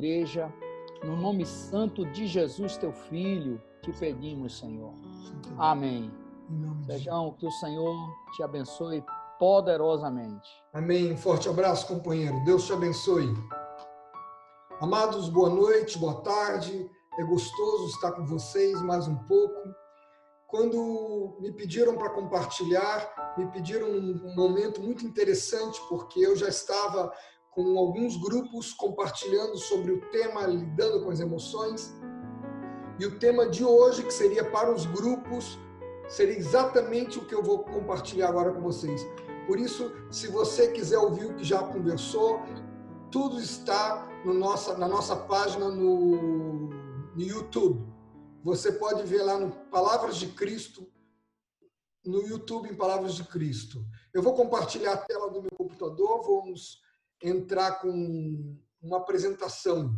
igreja. No nome santo de Jesus, teu Filho, te pedimos, Senhor. Amém. Sejam que o Senhor te abençoe poderosamente. Amém. Um forte abraço, companheiro. Deus te abençoe. Amados, boa noite, boa tarde. É gostoso estar com vocês mais um pouco. Quando me pediram para compartilhar, me pediram um momento muito interessante, porque eu já estava com alguns grupos compartilhando sobre o tema lidando com as emoções. E o tema de hoje, que seria para os grupos, seria exatamente o que eu vou compartilhar agora com vocês. Por isso, se você quiser ouvir o que já conversou, tudo está na nossa página no YouTube. Você pode ver lá no Palavras de Cristo, no YouTube em Palavras de Cristo. Eu vou compartilhar a tela do meu computador, vamos entrar com uma apresentação.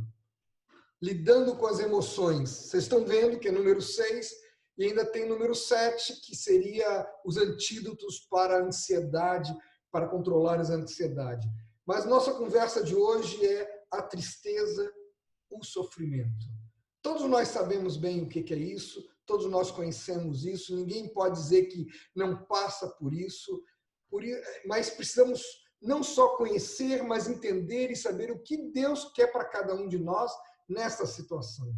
Lidando com as emoções. Vocês estão vendo que é número 6 e ainda tem número 7, que seria os antídotos para a ansiedade, para controlar a ansiedade. Mas nossa conversa de hoje é a tristeza, o sofrimento. Todos nós sabemos bem o que é isso, todos nós conhecemos isso, ninguém pode dizer que não passa por isso, mas precisamos não só conhecer, mas entender e saber o que Deus quer para cada um de nós nessa situação.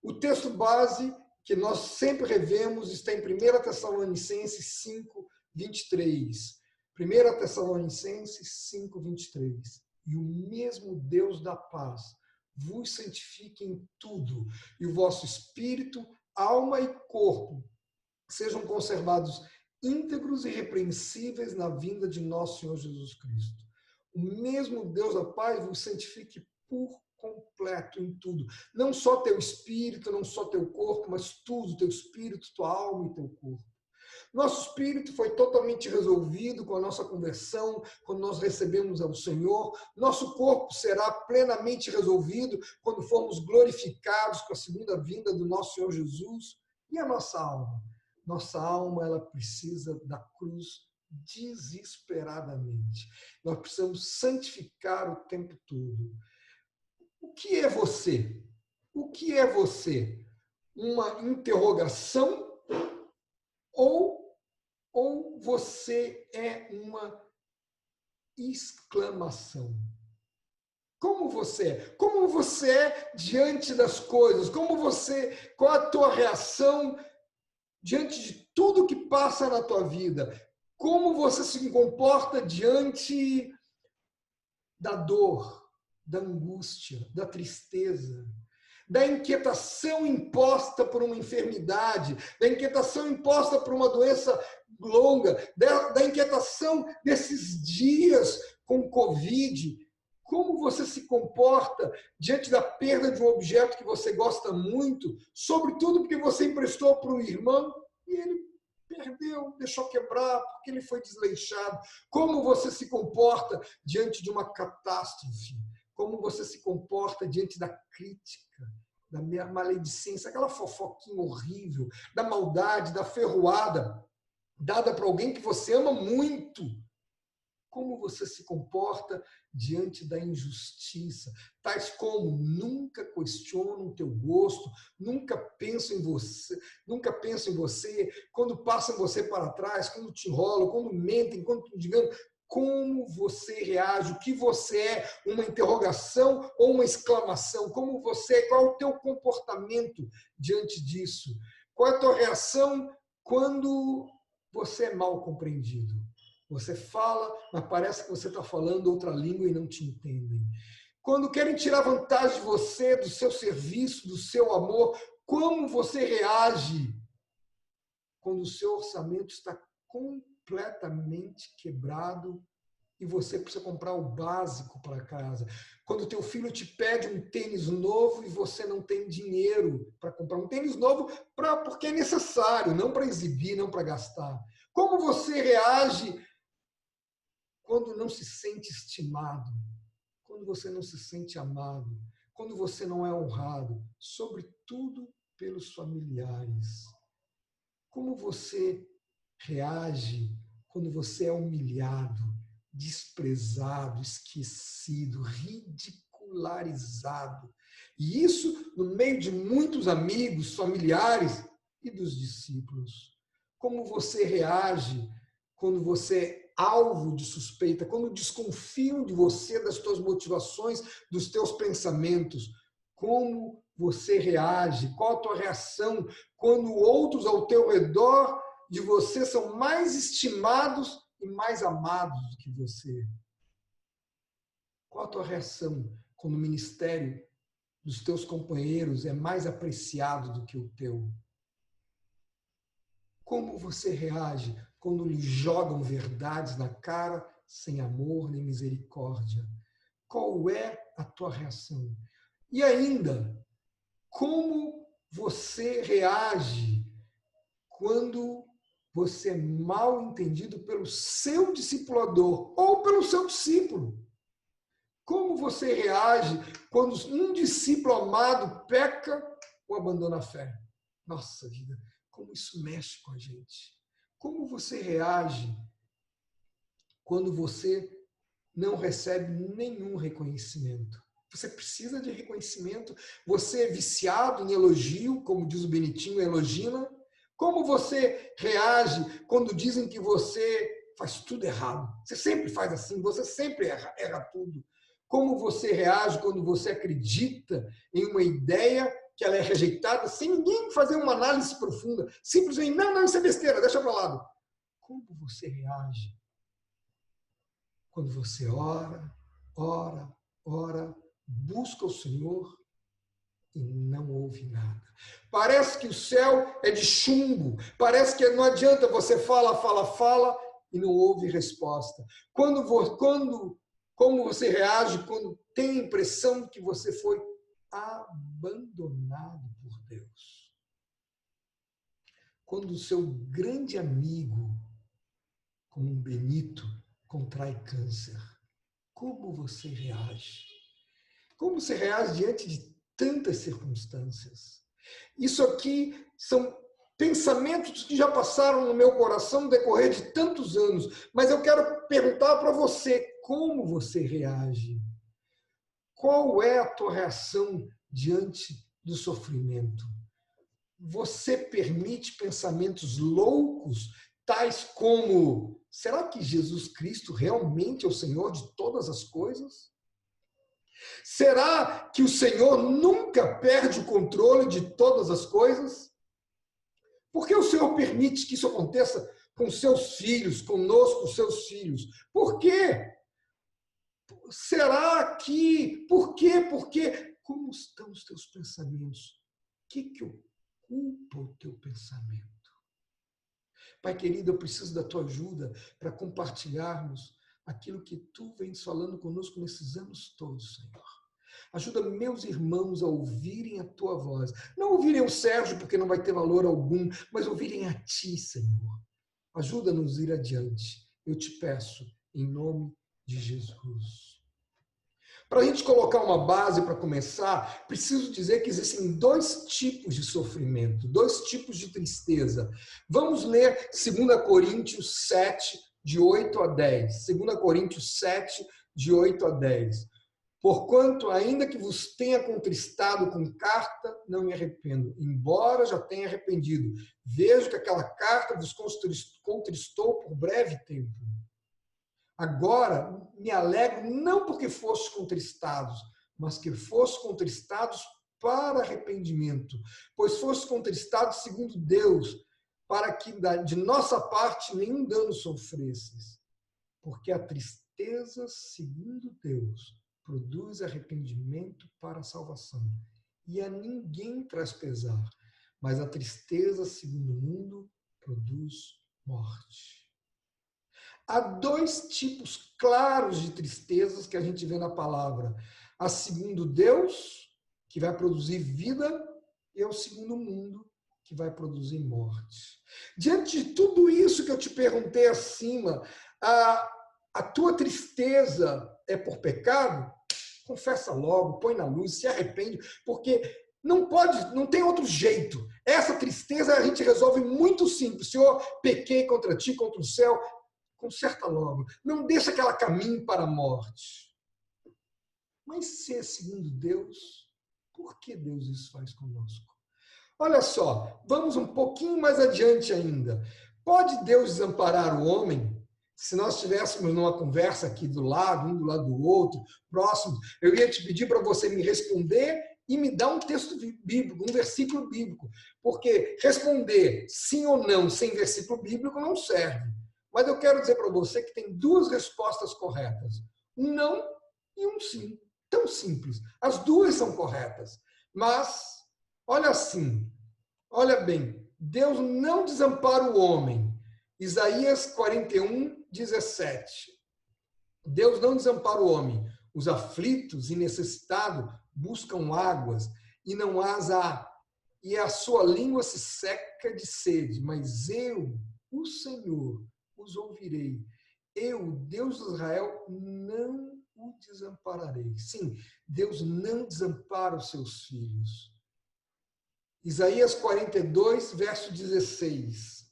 O texto base que nós sempre revemos está em 1 Tessalonicenses 5, 23. 1 Tessalonicenses 5, 23. E o mesmo Deus da paz vos santifique em tudo, e o vosso espírito, alma e corpo sejam conservados íntegros e irrepreensíveis na vinda de nosso Senhor Jesus Cristo. O mesmo Deus da paz vos santifique por completo em tudo. Não só teu espírito, não só teu corpo, mas tudo, teu espírito, tua alma e teu corpo. Nosso espírito foi totalmente resolvido com a nossa conversão, quando nós recebemos ao Senhor. Nosso corpo será plenamente resolvido quando formos glorificados com a segunda vinda do nosso Senhor Jesus. E a nossa alma? Nossa alma, ela precisa da cruz desesperadamente. Nós precisamos santificar o tempo todo. O que é você? O que é você? Uma interrogação ou você é uma exclamação? Como você é? Como você é diante das coisas? Qual a tua reação diante de tudo que passa na tua vida? Como você se comporta diante da dor, da angústia, da tristeza, da inquietação imposta por uma enfermidade, da inquietação imposta por uma doença longa, da inquietação desses dias com Covid? Como você se comporta diante da perda de um objeto que você gosta muito, sobretudo porque você emprestou para um irmão e ele perdeu, deixou quebrar, porque ele foi desleixado? Como você se comporta diante de uma catástrofe? Como você se comporta diante da crítica, da maledicência, aquela fofoquinha horrível, da maldade, da ferroada dada para alguém que você ama muito? Como você se comporta diante da injustiça? Tais como nunca questionam o teu gosto, nunca pensam em você, quando passam você para trás, quando te enrolam, quando mentem, quando te enganam. Como você reage? O que você é? Uma interrogação ou uma exclamação? Como você é? Qual é o teu comportamento diante disso? Qual é a tua reação quando você é mal compreendido? Você fala, mas parece que você está falando outra língua e não te entendem. Quando querem tirar vantagem de você, do seu serviço, do seu amor, como você reage quando o seu orçamento está completamente quebrado e você precisa comprar o básico para casa? Quando o teu filho te pede um tênis novo e você não tem dinheiro para comprar um tênis novo porque é necessário, não para exibir, não para gastar. Como você reage quando não se sente estimado, quando você não se sente amado, quando você não é honrado, sobretudo pelos familiares? Como você reage quando você é humilhado, desprezado, esquecido, ridicularizado? ridicularizado. E isso no meio de muitos amigos, familiares e dos discípulos. Como você reage quando você é alvo de suspeita, quando desconfiam de você, das suas motivações, dos teus pensamentos? Como você reage? Qual a tua reação quando outros ao teu redor de você são mais estimados e mais amados do que você? Qual a tua reação quando o ministério dos teus companheiros é mais apreciado do que o teu? Como você reage quando lhe jogam verdades na cara sem amor nem misericórdia? Qual é a tua reação? E ainda, como você reage quando você é mal entendido pelo seu discipulador ou pelo seu discípulo? Como você reage quando um discípulo amado peca ou abandona a fé? Nossa vida, como isso mexe com a gente. Como você reage quando você não recebe nenhum reconhecimento? Você precisa de reconhecimento. Você é viciado em elogio, como diz o Benitinho, elogina. Como você reage quando dizem que você faz tudo errado? Você sempre faz assim, você sempre erra tudo. Como você reage quando você acredita em uma ideia que ela é rejeitada sem ninguém fazer uma análise profunda? Simplesmente, não, isso é besteira, deixa para lado. Como você reage quando você ora, busca o Senhor e não ouve nada? Parece que o céu é de chumbo, parece que não adianta, você fala e não ouve resposta. Como você reage quando tem a impressão que você foi abandonado por Deus? Quando o seu grande amigo, como um Benito, contrai câncer, como você reage? Como você reage diante de tantas circunstâncias? Isso aqui são pensamentos que já passaram no meu coração no decorrer de tantos anos, mas eu quero perguntar para você, como você reage? Qual é a tua reação diante do sofrimento? Você permite pensamentos loucos, tais como: será que Jesus Cristo realmente é o Senhor de todas as coisas? Será que o Senhor nunca perde o controle de todas as coisas? Por que o Senhor permite que isso aconteça com seus filhos, conosco, seus filhos? Por quê? Será que? Por quê? Por quê? Como estão os teus pensamentos? O que ocupa o teu pensamento? Pai querido, eu preciso da tua ajuda para compartilharmos aquilo que tu vens falando conosco nesses anos todos, Senhor. Ajuda meus irmãos a ouvirem a tua voz. Não ouvirem o Sérgio, porque não vai ter valor algum, mas ouvirem a ti, Senhor. Ajuda-nos a ir adiante. Eu te peço, em nome de Jesus. Para a gente colocar uma base para começar, preciso dizer que existem dois tipos de sofrimento, dois tipos de tristeza. Vamos ler 2 Coríntios 7, de 8 a 10. 2 Coríntios 7, de 8 a 10. Porquanto, ainda que vos tenha contristado com carta, não me arrependo, embora já tenha arrependido. Vejo que aquela carta vos contristou por breve tempo. Agora me alegro não porque fostes contristados, mas que fostes contristados para arrependimento, pois fostes contristados segundo Deus, para que de nossa parte nenhum dano sofresses. Porque a tristeza segundo Deus produz arrependimento para a salvação, e a ninguém traz pesar, mas a tristeza segundo o mundo produz morte. Há dois tipos claros de tristezas que a gente vê na palavra. A segundo Deus, que vai produzir vida, e o segundo mundo, que vai produzir morte. Diante de tudo isso que eu te perguntei acima, a tua tristeza é por pecado? Confessa logo, põe na luz, se arrepende, porque não tem outro jeito. Essa tristeza a gente resolve muito simples. Senhor, pequei contra ti, contra o céu. Conserta logo. Não deixa que ela caminhe para a morte. Mas se é segundo Deus, por que Deus isso faz conosco? Olha só, vamos um pouquinho mais adiante ainda. Pode Deus desamparar o homem? Se nós estivéssemos numa conversa aqui do lado, um do lado do outro, próximo, eu ia te pedir para você me responder e me dar um texto bíblico, um versículo bíblico. Porque responder sim ou não sem versículo bíblico não serve. Mas eu quero dizer para você que tem duas respostas corretas. Um não e um sim. Tão simples. As duas são corretas. Mas, olha assim, olha bem, Deus não desampara o homem. Isaías 41, 17. Deus não desampara o homem. Os aflitos e necessitados buscam águas e não as há. E a sua língua se seca de sede. Mas eu, o Senhor, os ouvirei. Eu, Deus de Israel, não o desampararei. Sim, Deus não desampara os seus filhos. Isaías 42, verso 16.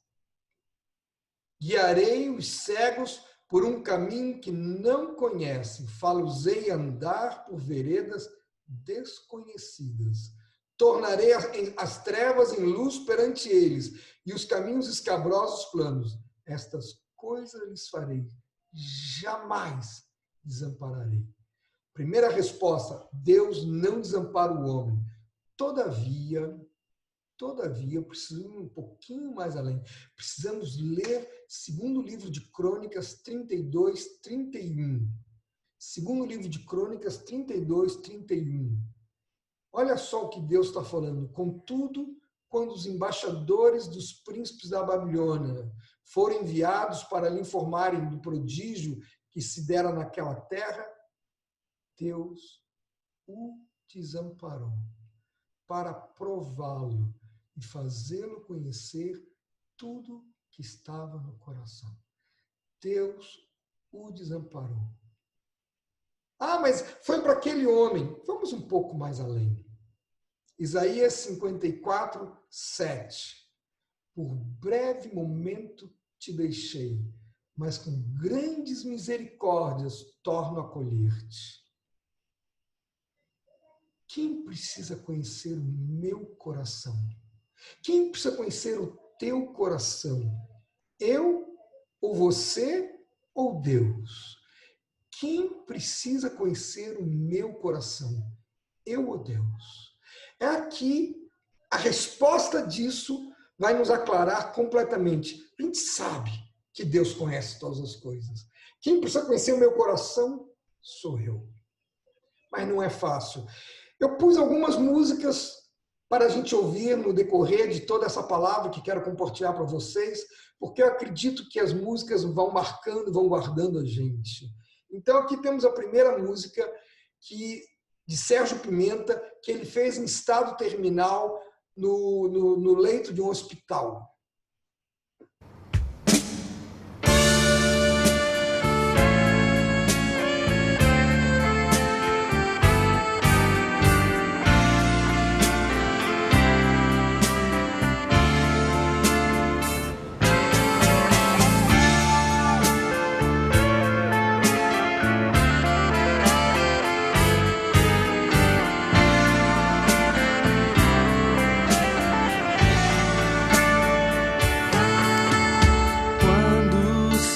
Guiarei os cegos por um caminho que não conhecem. Fá-los-ei a andar por veredas desconhecidas. Tornarei as trevas em luz perante eles e os caminhos escabrosos planos. Estas coisas lhes farei. Jamais desampararei. Primeira resposta, Deus não desampara o homem. Todavia, precisamos ir um pouquinho mais além. Precisamos ler segundo livro de Crônicas 32, 31. Segundo livro de Crônicas 32, 31. Olha só o que Deus está falando. Contudo, quando os embaixadores dos príncipes da Babilônia foram enviados para lhe informarem do prodígio que se dera naquela terra, Deus o desamparou para prová-lo e fazê-lo conhecer tudo que estava no coração. Deus o desamparou. Ah, mas foi para aquele homem. Vamos um pouco mais além. Isaías 54, 7. Por breve momento te deixei, mas com grandes misericórdias torno a acolher-te. Quem precisa conhecer o meu coração? Quem precisa conhecer o teu coração? Eu ou você ou Deus? Quem precisa conhecer o meu coração? Eu ou Deus? É aqui a resposta disso vai nos aclarar completamente. A gente sabe que Deus conhece todas as coisas. Quem precisa conhecer o meu coração sou eu. Mas não é fácil. Eu pus algumas músicas para a gente ouvir no decorrer de toda essa palavra que quero compartilhar para vocês, porque eu acredito que as músicas vão marcando, vão guardando a gente. Então aqui temos a primeira música de Sérgio Pimenta, que ele fez em estado terminal no leito de um hospital.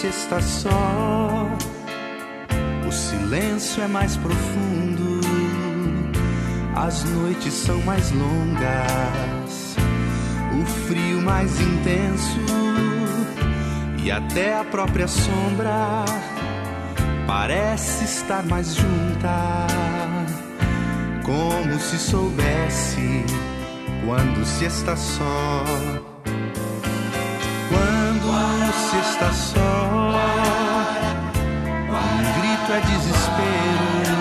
Está só, o silêncio é mais profundo, as noites são mais longas, o frio mais intenso e até a própria sombra parece estar mais junta, como se soubesse quando se está só. Quando se está só, um grito é desespero,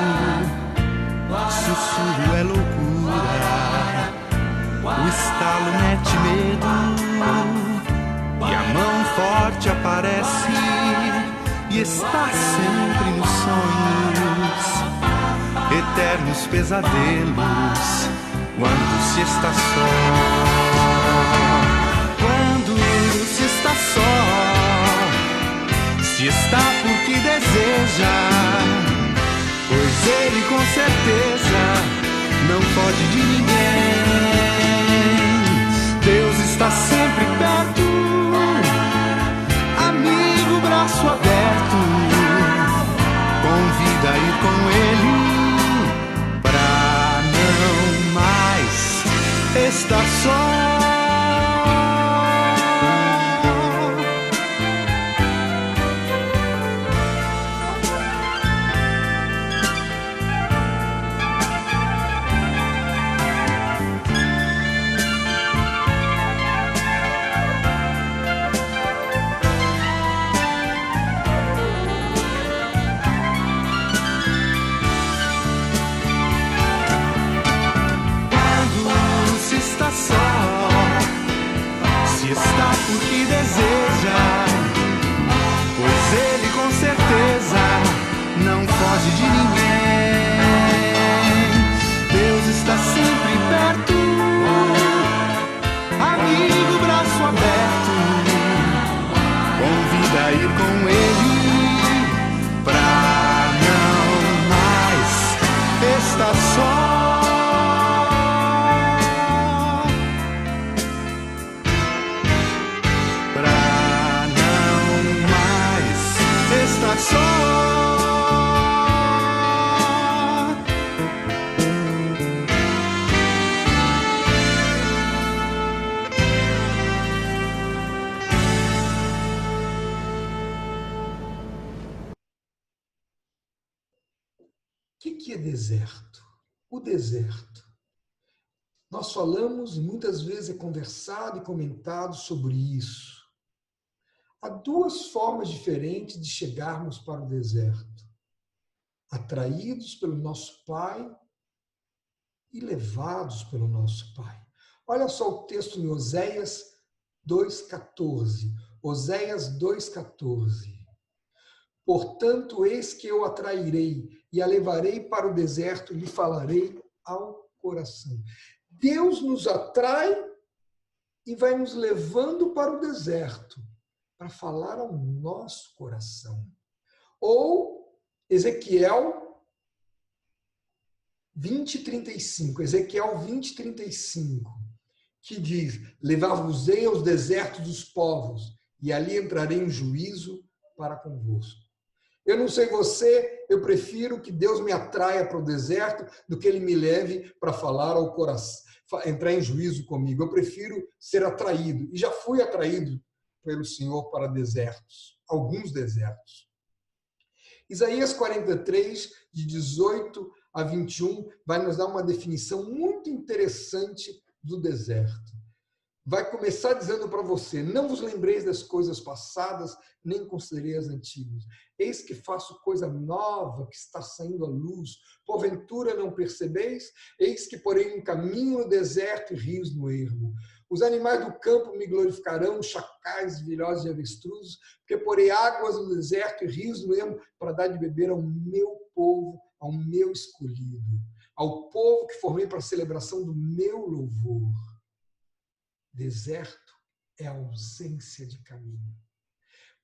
sussurro é loucura, o estalo mete medo, e a mão forte aparece e está sempre nos sonhos, eternos pesadelos, quando se está só. Se está só, se está porque deseja, pois ele com certeza não foge de ninguém. Deus está sempre perto, amigo, braço aberto, convida a ir com ele pra não mais estar só. Se está porque deseja, pois ele com certeza não foge de ninguém. Deus está sempre perto, amigo, braço aberto, convida a ir com ele pra não mais estar só. Só. O que é deserto? O deserto. Nós falamos e muitas vezes é conversado e comentado sobre isso. Há duas formas diferentes de chegarmos para o deserto. Atraídos pelo nosso Pai e levados pelo nosso Pai. Olha só o texto em Oséias 2,14. Oséias 2,14. Portanto, eis que eu atrairei e a levarei para o deserto e lhe falarei ao coração. Deus nos atrai e vai nos levando para o deserto para falar ao nosso coração. Ou Ezequiel 20:35, Ezequiel 20:35, que diz: levar-vos-ei aos desertos dos povos, e ali entrarei em juízo para convosco. Eu não sei você, eu prefiro que Deus me atraia para o deserto do que Ele me leve para falar ao coração, entrar em juízo comigo. Eu prefiro ser atraído, e já fui atraído pelo Senhor para desertos, alguns desertos. Isaías 43, de 18 a 21, vai nos dar uma definição muito interessante do deserto. Vai começar dizendo para você: não vos lembreis das coisas passadas, nem considereis as antigas. Eis que faço coisa nova que está saindo à luz. Porventura não percebeis? Eis que porei um caminho no deserto e rios no ermo. Os animais do campo me glorificarão, chacais, velozes e avestruzes, porque porei águas no deserto e rios no ermo para dar de beber ao meu povo, ao meu escolhido, ao povo que formei para a celebração do meu louvor. Deserto é a ausência de caminho.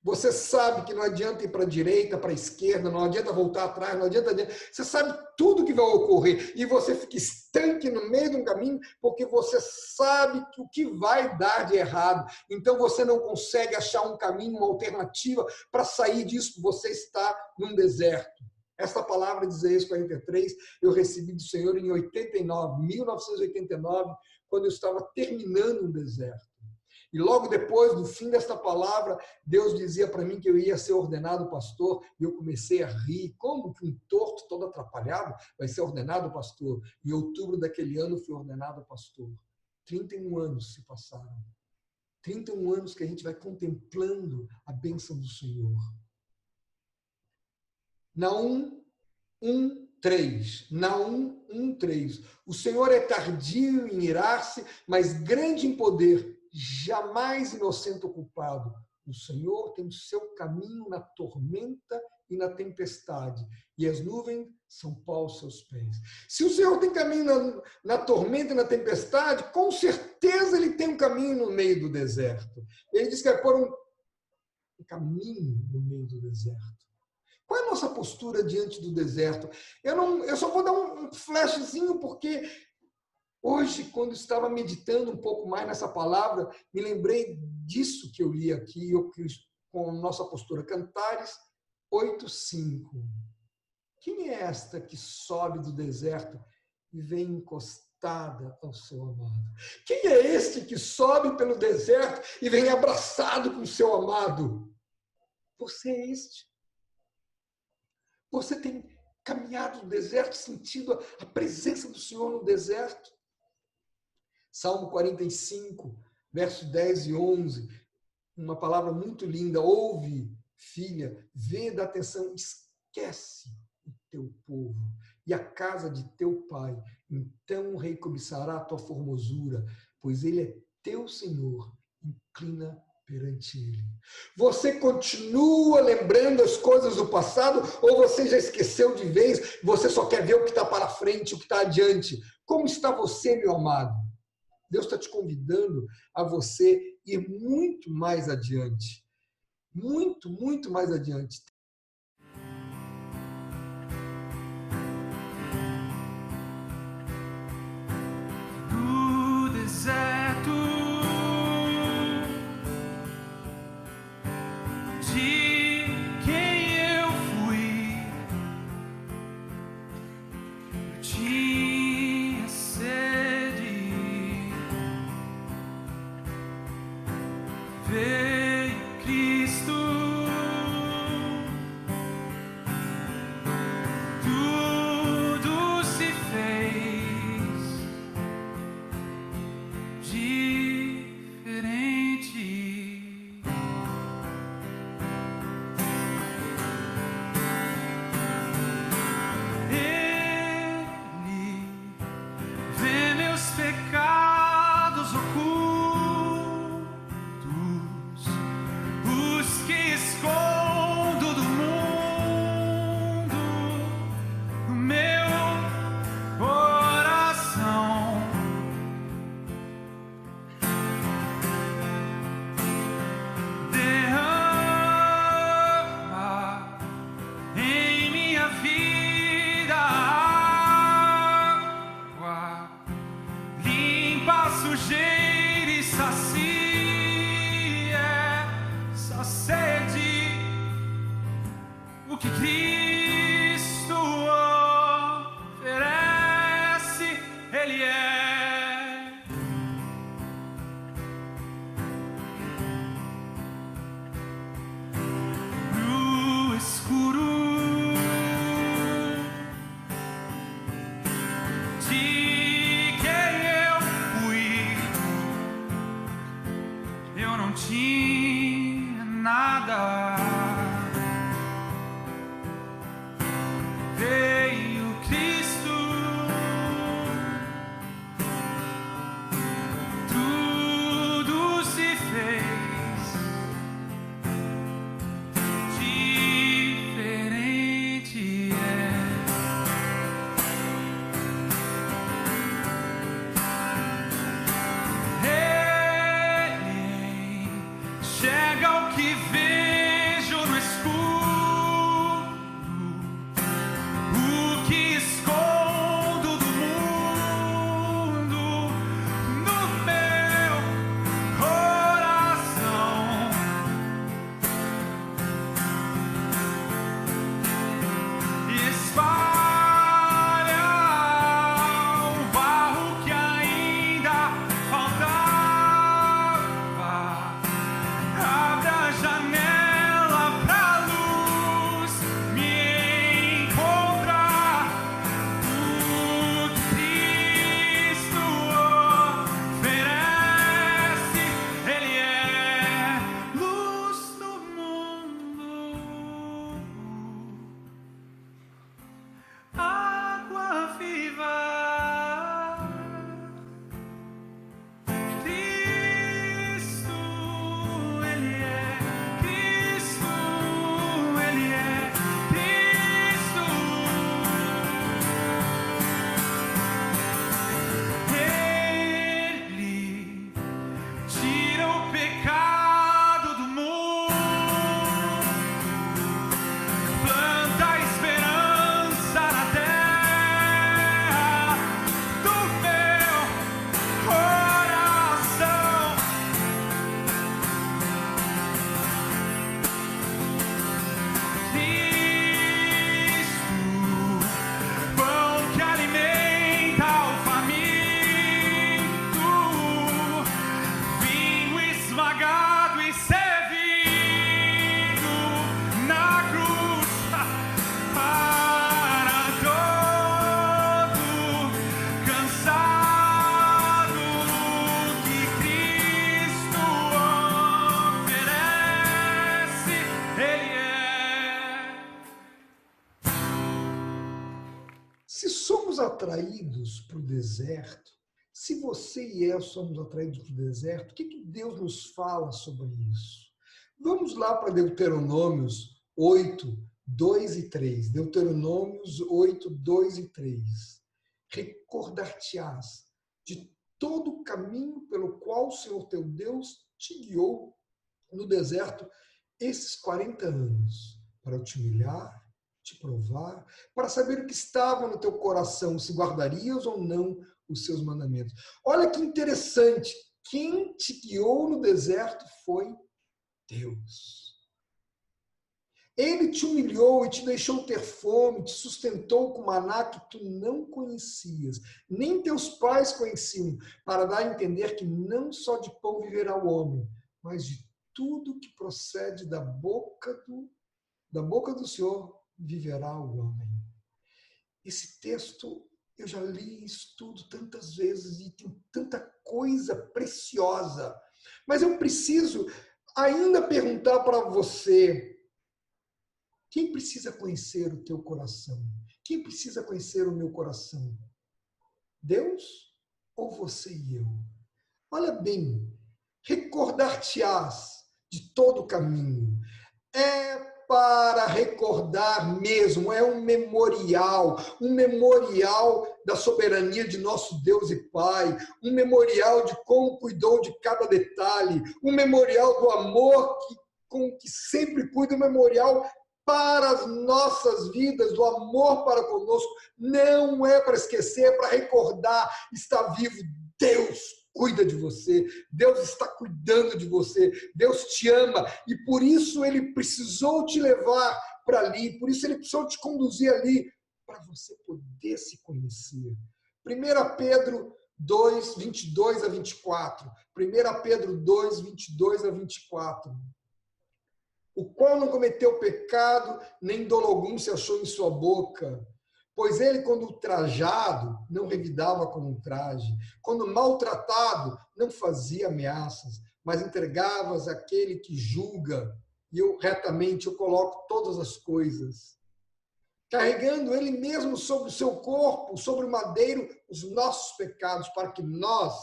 Você sabe que não adianta ir para a direita, para a esquerda, não adianta voltar atrás, não adianta. Você sabe tudo que vai ocorrer e você fica estanque no meio de um caminho porque você sabe que o que vai dar de errado. Então você não consegue achar um caminho, uma alternativa para sair disso. Você está num deserto. Essa palavra de Isaías 43 eu recebi do Senhor em 1989, quando eu estava terminando um deserto. E logo depois, no fim desta palavra, Deus dizia para mim que eu ia ser ordenado pastor, e eu comecei a rir. Como que um torto todo atrapalhado vai ser ordenado pastor? Em outubro daquele ano fui ordenado pastor. 31 anos se passaram. 31 anos que a gente vai contemplando a bênção do Senhor. Naum 1:3. Naum 1:3. O Senhor é tardio em irar-se, mas grande em poder, jamais inocente ou culpado. O Senhor tem o seu caminho na tormenta e na tempestade, e as nuvens são pó aos seus pés. Se o Senhor tem caminho na tormenta e na tempestade, com certeza Ele tem um caminho no meio do deserto. Ele diz que vai pôr um caminho no meio do deserto. Qual é a nossa postura diante do deserto? Eu só vou dar um flashzinho, porque hoje, quando estava meditando um pouco mais nessa palavra, me lembrei disso que eu li aqui, com a nossa postura. Cantares 8:5. Quem é esta que sobe do deserto e vem encostada ao seu amado? Quem é este que sobe pelo deserto e vem abraçado com o seu amado? Você é este. Você tem caminhado no deserto, sentindo a presença do Senhor no deserto? Salmo 45, versos 10 e 11, uma palavra muito linda. Ouve, filha, vê, dá atenção, esquece o teu povo e a casa de teu pai. Então o rei cobiçará a tua formosura, pois ele é teu Senhor, inclina perante ele. Você continua lembrando as coisas do passado ou você já esqueceu de vez? Você só quer ver o que está para frente, o que está adiante? Como está você, meu amado? Deus está te convidando a você ir muito mais adiante. Muito, muito mais adiante. No deserto de quem eu fui, eu tinha sede, veio Cristo, tudo se fez diferente. Ele vê meus pecados ocultos, os que escondo do mundo, no meu coração. Derrama em minha vida água, limpa a sujeira e sacia essa sede. O que Cristo oferece, Ele é. No escuro de quem eu fui, eu não tinha nada. Veio Cristo, atraídos para o deserto, se você e eu somos atraídos para o deserto, o que Deus nos fala sobre isso? Vamos lá para Deuteronômios 8, 2 e 3. Deuteronômios 8, 2 e 3. Recordar-te-ás de todo o caminho pelo qual o Senhor teu Deus te guiou no deserto esses 40 anos, para te humilhar, te provar, para saber o que estava no teu coração, se guardarias ou não os seus mandamentos. Olha que interessante, quem te guiou no deserto foi Deus. Ele te humilhou e te deixou ter fome, te sustentou com maná que tu não conhecias, nem teus pais conheciam, para dar a entender que não só de pão viverá o homem, mas de tudo que procede da boca do Senhor viverá o homem. Esse texto eu já li e estudo tantas vezes e tem tanta coisa preciosa, mas eu preciso ainda perguntar para você: quem precisa conhecer o teu coração? Quem precisa conhecer o meu coração? Deus ou você e eu? Olha bem, recordar-te-ás de todo o caminho. É para recordar mesmo, é um memorial da soberania de nosso Deus e Pai, um memorial de como cuidou de cada detalhe, um memorial do amor com que sempre cuida, um memorial para as nossas vidas, do amor para conosco. Não é para esquecer, é para recordar. Está vivo, Deus cuida de você, Deus está cuidando de você, Deus te ama e por isso Ele precisou te levar para ali, por isso Ele precisou te conduzir ali, para você poder se conhecer. 1 Pedro 2, 22 a 24. 1 Pedro 2, 22 a 24. O qual não cometeu pecado, nem dolo algum se achou em sua boca. Pois ele, quando ultrajado, não revidava com um traje. Quando maltratado, não fazia ameaças, mas entregava-as àquele que julga. E eu, retamente, eu coloco todas as coisas. Carregando ele mesmo sobre o seu corpo, sobre o madeiro, os nossos pecados, para que nós,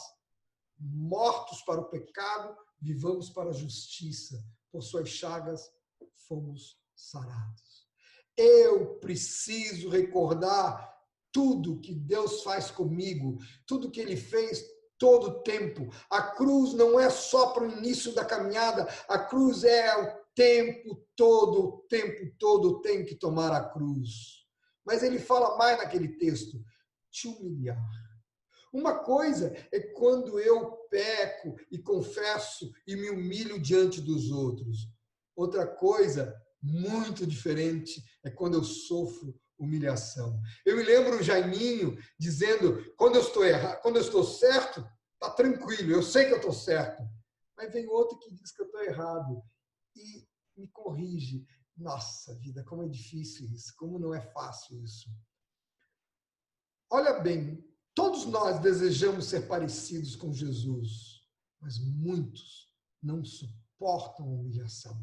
mortos para o pecado, vivamos para a justiça. Por suas chagas fomos sarados. Eu preciso recordar tudo que Deus faz comigo, tudo que Ele fez todo o tempo. A cruz não é só para o início da caminhada, a cruz é o tempo todo tem que tomar a cruz. Mas Ele fala mais naquele texto, te humilhar. Uma coisa é quando eu peco e confesso e me humilho diante dos outros. Outra coisa, muito diferente, é quando eu sofro humilhação. Eu me lembro o Jaiminho dizendo, quando eu estou errado, quando eu estou certo, tá tranquilo, eu sei que eu estou certo. Mas vem outro que diz que eu estou errado e me corrige. Nossa vida, como é difícil isso, como não é fácil isso. Olha bem, todos nós desejamos ser parecidos com Jesus, mas muitos não suportam a humilhação.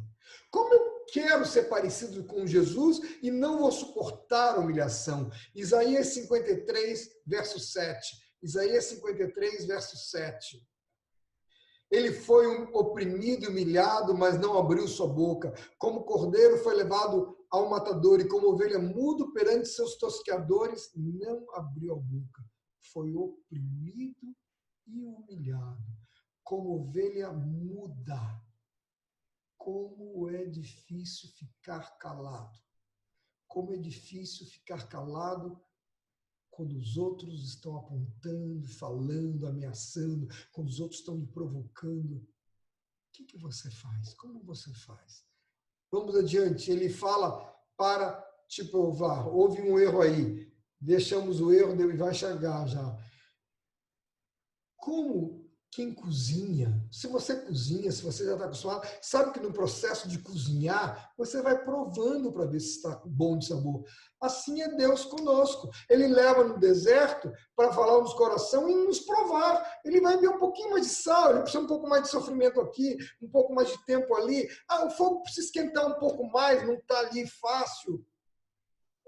Como eu quero ser parecido com Jesus e não vou suportar a humilhação? Isaías 53, verso 7. Isaías 53, verso 7. Ele foi oprimido e humilhado, mas não abriu sua boca. Como cordeiro foi levado ao matador e como ovelha mudo perante seus tosqueadores, não abriu a boca. Foi oprimido e humilhado, como ovelha muda. Como é difícil ficar calado. Como é difícil ficar calado quando os outros estão apontando, falando, ameaçando, quando os outros estão me provocando. O que você faz? Como você faz? Vamos adiante. Ele fala para te provar. Houve um erro aí. Deixamos o erro e vai chegar já. Como quem cozinha, se você cozinha, se você já está acostumado, sabe que no processo de cozinhar, você vai provando para ver se está bom de sabor. Assim é Deus conosco. Ele leva no deserto para falar nos coração e nos provar. Ele vai ver um pouquinho mais de sal, ele precisa um pouco mais de sofrimento aqui, um pouco mais de tempo ali. Ah, o fogo precisa esquentar um pouco mais, não está ali fácil.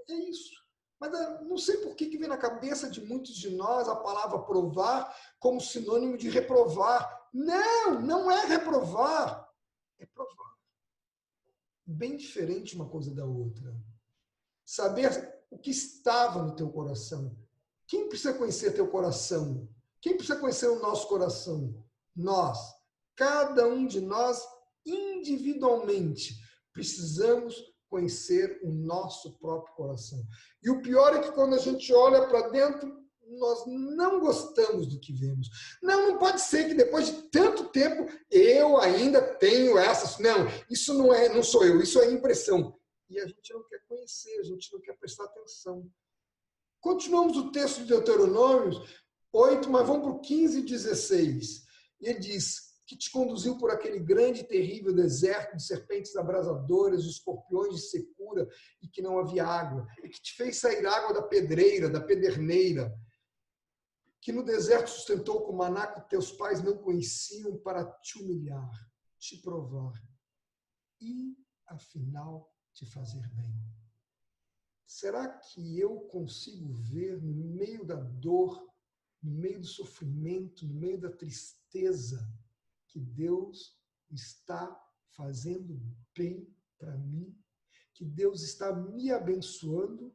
É isso. Mas não sei por que vem na cabeça de muitos de nós a palavra provar como sinônimo de reprovar. Não, não é reprovar, é provar. Bem diferente uma coisa da outra. Saber o que estava no teu coração. Quem precisa conhecer teu coração? Quem precisa conhecer o nosso coração? Nós. Cada um de nós, individualmente, precisamos conhecer o nosso próprio coração. E o pior é que quando a gente olha para dentro, nós não gostamos do que vemos. Não pode ser que depois de tanto tempo eu ainda tenho essas. Não, isso não sou eu, isso é impressão. E a gente não quer conhecer, a gente não quer prestar atenção. Continuamos o texto de Deuteronômio 8, mas vamos para o 15 e 16. E ele diz: que te conduziu por aquele grande e terrível deserto de serpentes abrasadoras, de escorpiões de secura, e que não havia água, e que te fez sair água da pedreira, da pederneira, que no deserto sustentou com maná que teus pais não conheciam, para te humilhar, te provar e, afinal, te fazer bem. Será que eu consigo ver no meio da dor, no meio do sofrimento, no meio da tristeza, que Deus está fazendo bem para mim, que Deus está me abençoando?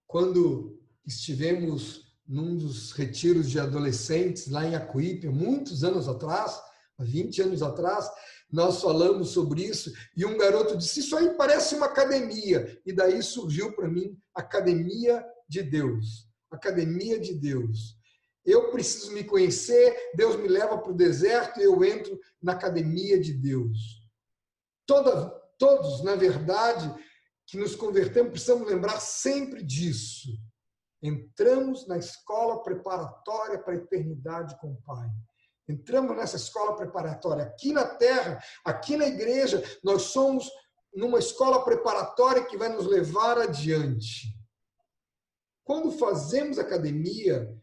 Quando estivemos num dos retiros de adolescentes lá em Acuípe, muitos anos atrás, há 20 anos atrás, nós falamos sobre isso, e um garoto disse: isso aí parece uma academia. E daí surgiu para mim Academia de Deus. Academia de Deus. Eu preciso me conhecer, Deus me leva para o deserto e eu entro na academia de Deus. Todos, na verdade, que nos convertemos, precisamos lembrar sempre disso. Entramos na escola preparatória para a eternidade com o Pai. Entramos nessa escola preparatória aqui na terra, aqui na igreja, nós somos numa escola preparatória que vai nos levar adiante. Quando fazemos academia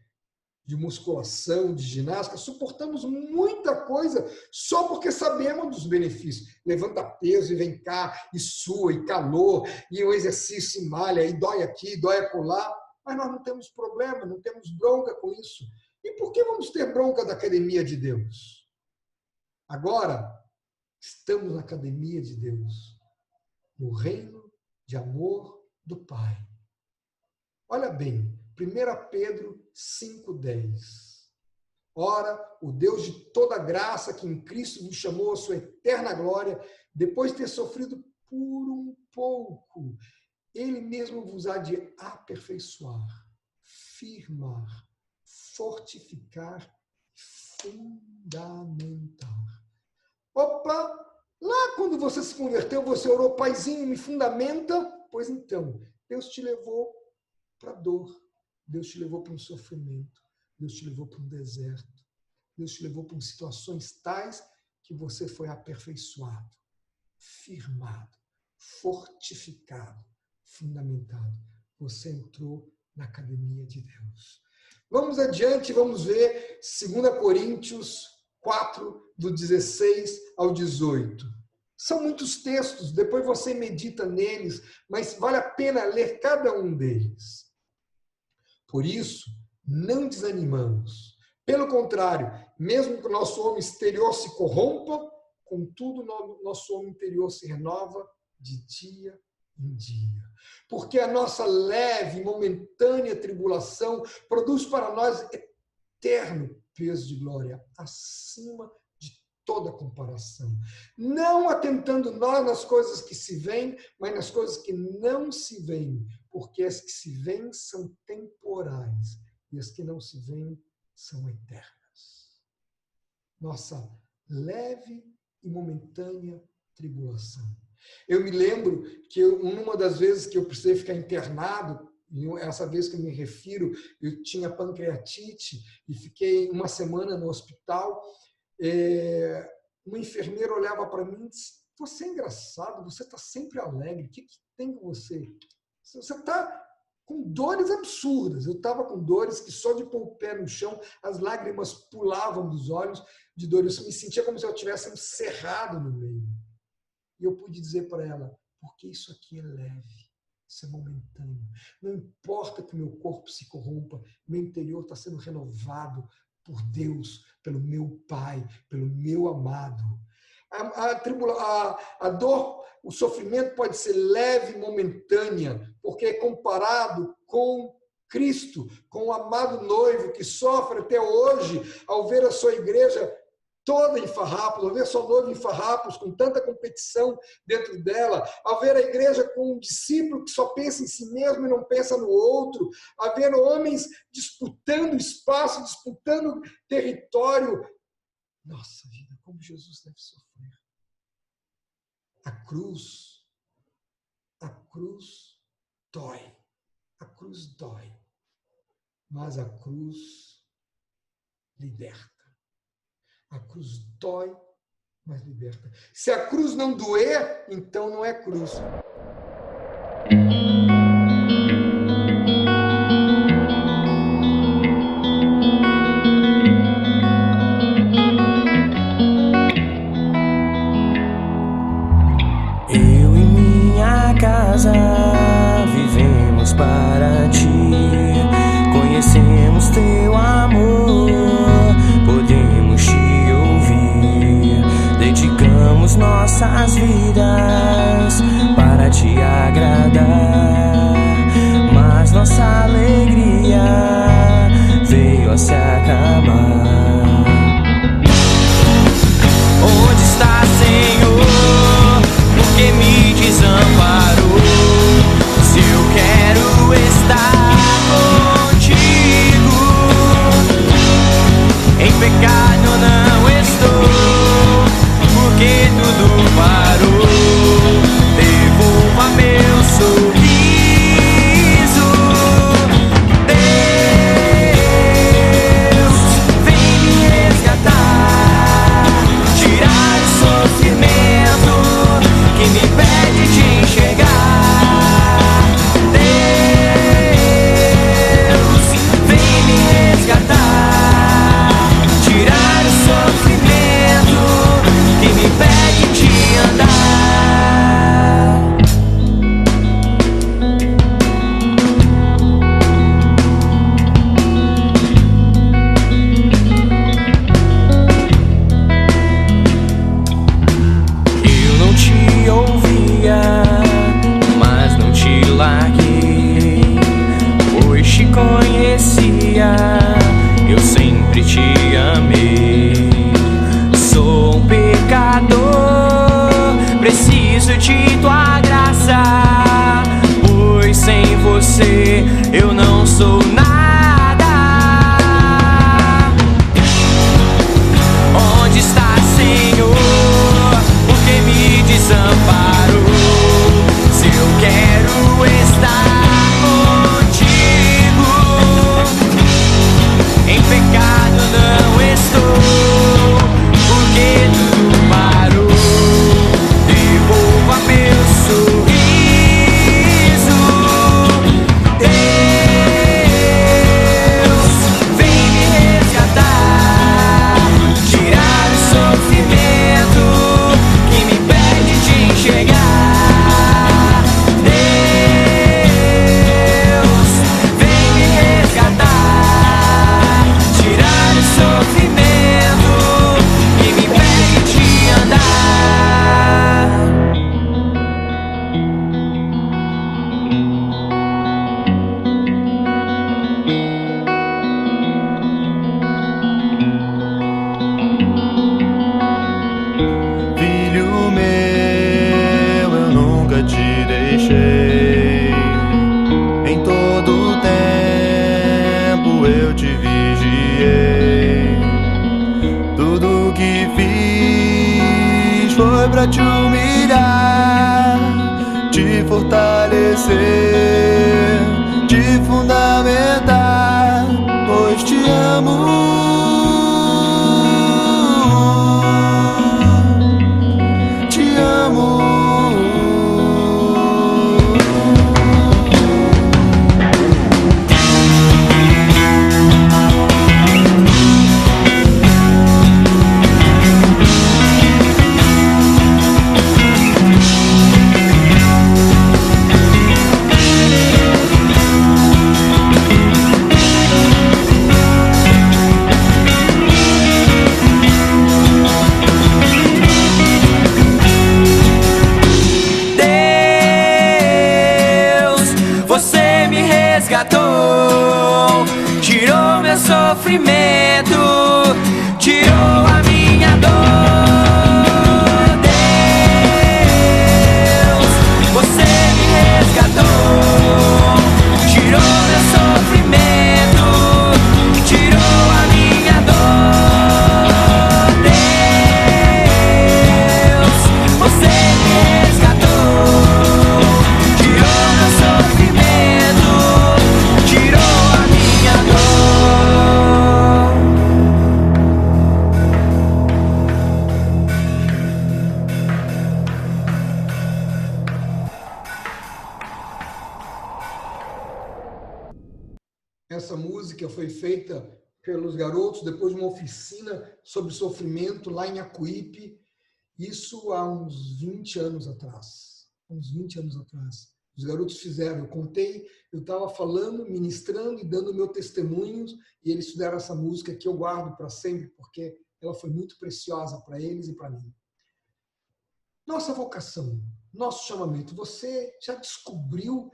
de musculação, de ginástica, suportamos muita coisa só porque sabemos dos benefícios. Levanta peso e vem cá, e sua, e calor, e o exercício e malha, e dói aqui, dói acolá. Mas nós não temos problema, não temos bronca com isso. E por que vamos ter bronca da academia de Deus? Agora, estamos na academia de Deus, no reino de amor do Pai. Olha bem, 1 Pedro 5,10. Ora, o Deus de toda graça, que em Cristo vos chamou à sua eterna glória, depois de ter sofrido por um pouco, Ele mesmo vos há de aperfeiçoar, firmar, fortificar, fundamentar. Opa! Lá quando você se converteu, você orou: Paizinho, me fundamenta? Pois então, Deus te levou para a dor. Deus te levou para um sofrimento, Deus te levou para um deserto, Deus te levou para situações tais que você foi aperfeiçoado, firmado, fortificado, fundamentado. Você entrou na academia de Deus. Vamos adiante, vamos ver 2 Coríntios 4, do 16 ao 18. São muitos textos, depois você medita neles, mas vale a pena ler cada um deles. Por isso, não desanimamos. Pelo contrário, mesmo que o nosso homem exterior se corrompa, contudo, o nosso homem interior se renova de dia em dia. Porque a nossa leve e momentânea tribulação produz para nós eterno peso de glória, acima de toda comparação. Não atentando nós nas coisas que se veem, mas nas coisas que não se veem, porque as que se veem são temporais e as que não se veem são eternas. Nossa leve e momentânea tribulação. Eu me lembro que uma das vezes que eu precisei ficar internado, essa vez que eu me refiro, eu tinha pancreatite e fiquei uma semana no hospital. Uma enfermeira olhava para mim e disse: você é engraçado, você está sempre alegre, o que tem com você? Você está com dores absurdas. Eu estava com dores que só de pôr o pé no chão, as lágrimas pulavam dos olhos de dor. Eu me sentia como se eu tivesse encerrado no meio. E eu pude dizer para ela: porque isso aqui é leve, Isso é momentâneo. Não importa que meu corpo se corrompa, meu interior está sendo renovado por Deus, pelo meu Pai, pelo meu amado. A dor, o sofrimento pode ser leve e momentânea, porque é comparado com Cristo, com o amado noivo que sofre até hoje ao ver a sua igreja toda em farrapos, ao ver sua noiva em farrapos, com tanta competição dentro dela, ao ver a igreja com um discípulo que só pensa em si mesmo e não pensa no outro, a ver homens disputando espaço, disputando território. Nossa vida, como Jesus deve sofrer. A cruz dói. A cruz dói. Mas a cruz liberta. A cruz dói, mas liberta. Se a cruz não doer, então não é cruz. Eu e minha casa vivemos para ti. Conhecemos teu amor, podemos te ouvir. Dedicamos nossas vidas para te agradar. Mas nossa alegria veio a se acabar. Onde está, Senhor? Por que me desamparou? Se eu quero estar contigo, em pecado não estou, porque tudo parou. Devolva meu sorriso, Deus, vem me resgatar, tirar o sofrimento que me impede de enxergar. Deus, vem me resgatar, tirar o sofrimento que me impede de andar. Eu não te ouvia, mas não te larguei, pois te conhecia, eu sempre te amei. Sou um pecador, preciso de tua graça, pois sem você eu não sou nada. Onde está, Senhor? Por que me desamparou? Se eu quero estar contigo, em pecado não estou, porque tudo parou. Devolva meu sorriso, Deus, vem me resgatar, tirar o sofrimento que me impede de enxergar. Deus, vem me resgatar, tirar o sofrimento que me impede de andar. Filho meu, eu nunca te deixei. Em todo tempo eu te vigiei. Tudo que fiz foi pra te humilhar, te fortalecer, te fundamentar, pois te amo. Te amo. sofrimento, tirou a minha dor. Deus, você me resgatou, tirou meu sofrimento, tirou a minha dor. Deus, você me resgatou, tirou meu sofrimento, tirou a minha dor. Essa música foi feita pelos garotos depois de uma oficina sobre sofrimento lá em Acuípe, isso há uns 20 anos atrás. Uns 20 anos atrás. Os garotos fizeram, eu contei, eu estava falando, ministrando e dando meu testemunho, e eles fizeram essa música que eu guardo para sempre, porque ela foi muito preciosa para eles e para mim. Nossa vocação, nosso chamamento, você já descobriu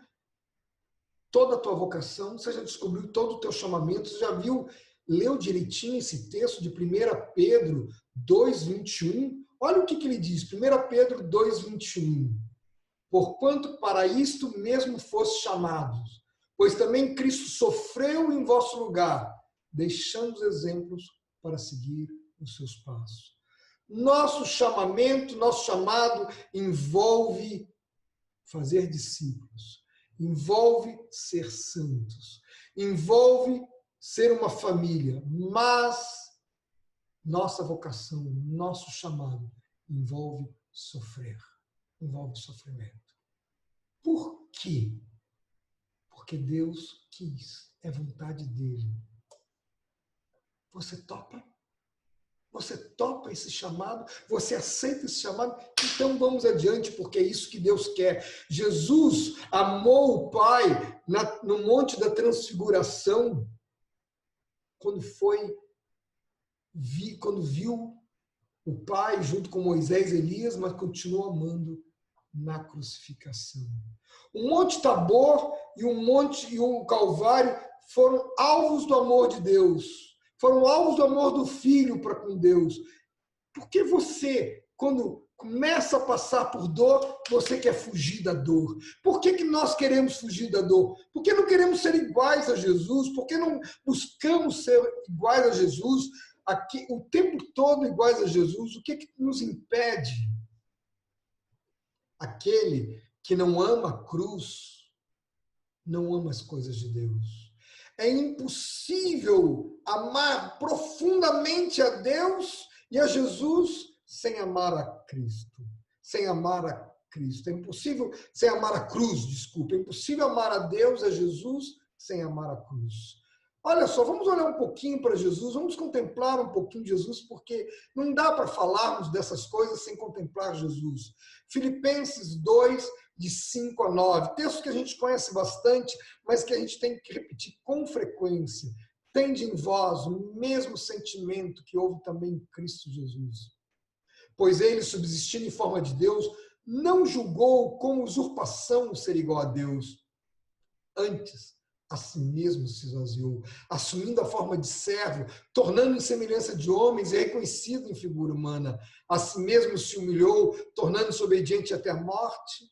toda a tua vocação, você já descobriu todo o teu chamamento, você já viu, leu direitinho esse texto de 1 Pedro 2:21? Olha o que ele diz, 1 Pedro 2:21. Porquanto para isto mesmo foste chamados, pois também Cristo sofreu em vosso lugar, deixando os exemplos para seguir os seus passos. Nosso chamamento, nosso chamado envolve fazer discípulos, envolve ser santos, envolve ser uma família, mas nossa vocação, nosso chamado envolve sofrer, envolve sofrimento. Por quê? Porque Deus quis, é vontade dele. Você topa? Você topa esse chamado? Você aceita esse chamado? Então vamos adiante, porque é isso que Deus quer. Jesus amou o Pai no Monte da Transfiguração, quando viu o Pai junto com Moisés e Elias, mas continuou amando na crucificação. O Monte Tabor e o Calvário foram alvos do amor de Deus. Foram alvos do amor do Filho para com Deus. Por que você, quando começa a passar por dor, você quer fugir da dor? Por que nós queremos fugir da dor? Por que não queremos ser iguais a Jesus? Por que não buscamos ser iguais a Jesus? Aqui, o tempo todo iguais a Jesus? O que nos impede? Aquele que não ama a cruz, não ama as coisas de Deus. É impossível amar profundamente a Deus e a Jesus sem amar a Cristo. Sem amar a Cristo. É impossível sem amar a cruz, desculpa. É impossível amar a Deus e a Jesus sem amar a cruz. Olha só, vamos olhar um pouquinho para Jesus, vamos contemplar um pouquinho Jesus, porque não dá para falarmos dessas coisas sem contemplar Jesus. Filipenses 2, de 5 a 9, texto que a gente conhece bastante, mas que a gente tem que repetir com frequência. Tende em vós o mesmo sentimento que houve também em Cristo Jesus. Pois ele, subsistindo em forma de Deus, não julgou como usurpação ser igual a Deus. Antes, a si mesmo se esvaziou, assumindo a forma de servo, tornando em semelhança de homens e reconhecido em figura humana. A si mesmo se humilhou, tornando-se obediente até a morte,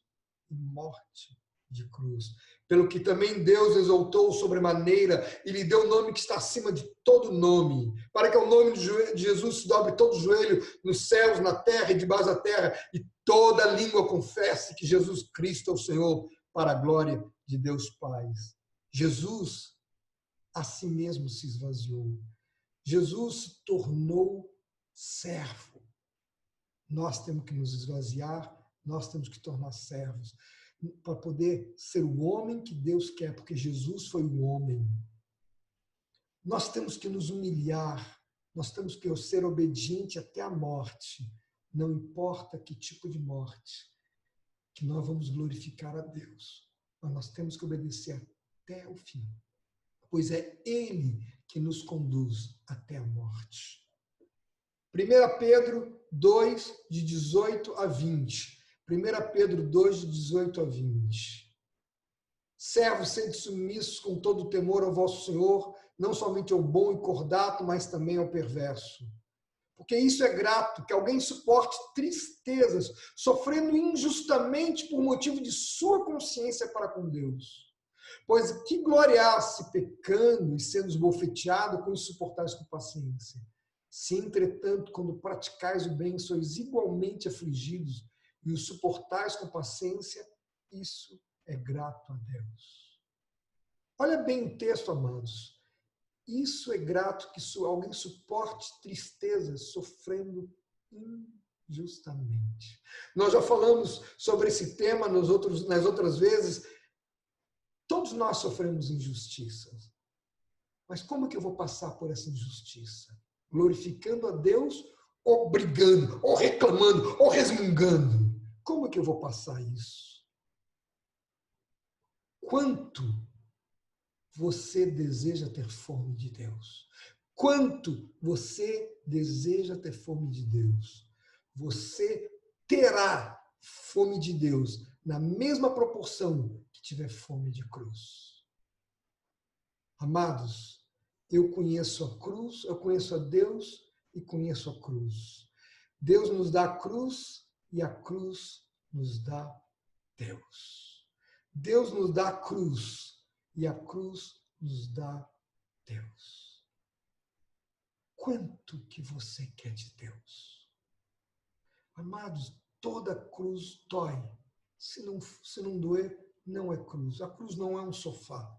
e morte de cruz. Pelo que também Deus exaltou sobremaneira e lhe deu o nome que está acima de todo nome, para que ao nome de Jesus se dobre todo joelho nos céus, na terra e debaixo da terra, e toda língua confesse que Jesus Cristo é o Senhor, para a glória de Deus Pai. Jesus a si mesmo se esvaziou. Jesus se tornou servo. Nós temos que nos esvaziar, nós temos que tornar servos para poder ser o homem que Deus quer, porque Jesus foi o homem. Nós temos que nos humilhar, nós temos que ser obediente até a morte, não importa que tipo de morte, que nós vamos glorificar a Deus, mas nós temos que obedecer até o fim, pois é Ele que nos conduz até a morte. 1 Pedro 2, de 18 a 20. 1 Pedro 2, de 18 a 20. Servos, sede submissos com todo o temor ao vosso Senhor, não somente ao bom e cordato, mas também ao perverso. Porque isso é grato, que alguém suporte tristezas, sofrendo injustamente por motivo de sua consciência para com Deus. Pois que gloriar-se pecando e sendo esbofeteado com isso suportais com paciência. Se, entretanto, quando praticais o bem, sois igualmente afligidos e o suportais com paciência, isso é grato a Deus. Olha bem o texto, amados. Isso é grato que alguém suporte tristezas sofrendo injustamente. Nós já falamos sobre esse tema nas outras vezes. Todos nós sofremos injustiças. Mas como que eu vou passar por essa injustiça? Glorificando a Deus ou brigando, ou reclamando, ou resmungando? Como que eu vou passar isso? Quanto você deseja ter fome de Deus? Quanto você deseja ter fome de Deus? Você terá fome de Deus na mesma proporção que tiver fome de cruz. Amados, eu conheço a cruz, eu conheço a Deus e conheço a cruz. Deus nos dá a cruz e a cruz nos dá Deus. Deus nos dá a cruz e a cruz nos dá Deus. Quanto que você quer de Deus? Amados, toda cruz dói. Se não doer, não é cruz. A cruz não é um sofá.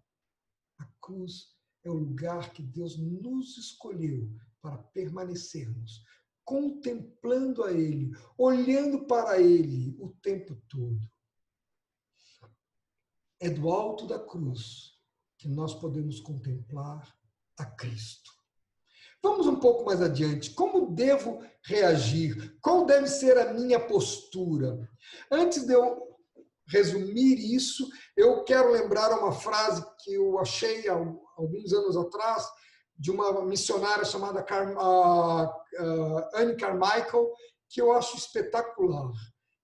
A cruz é o lugar que Deus nos escolheu para permanecermos, contemplando a Ele, olhando para Ele o tempo todo. É do alto da cruz que nós podemos contemplar a Cristo. Vamos um pouco mais adiante. Como devo reagir? Qual deve ser a minha postura? Antes de eu resumir isso, eu quero lembrar uma frase que eu achei há alguns anos atrás de uma missionária chamada Anne Carmichael, que eu acho espetacular.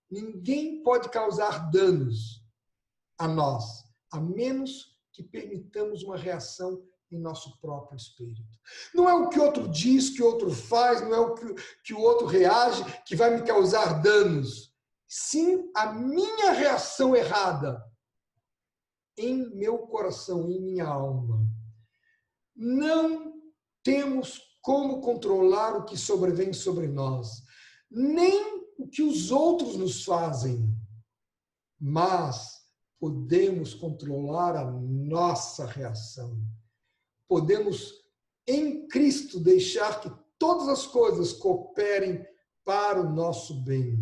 Ninguém pode causar danos a nós, a menos que permitamos uma reação em nosso próprio espírito. Não é o que outro diz, que o outro faz, não é o que o outro reage que vai me causar danos. Sim, a minha reação errada em meu coração, em minha alma. Não temos como controlar o que sobrevém sobre nós, nem o que os outros nos fazem, mas podemos controlar a nossa reação. Podemos, em Cristo, deixar que todas as coisas cooperem para o nosso bem.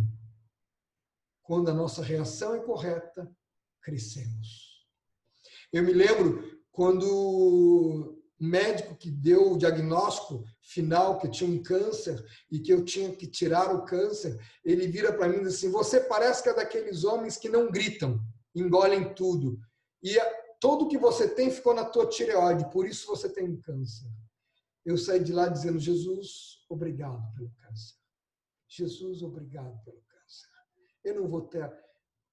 Quando a nossa reação é correta, crescemos. Eu me lembro quando o médico que deu o diagnóstico final que eu tinha um câncer e que eu tinha que tirar o câncer, ele vira para mim e diz assim: você parece que é daqueles homens que não gritam, engolem tudo. E tudo que você tem ficou na tua tireoide, por isso você tem um câncer. Eu saí de lá dizendo: Jesus, obrigado pelo câncer. Jesus, obrigado pelo câncer. Eu não vou ter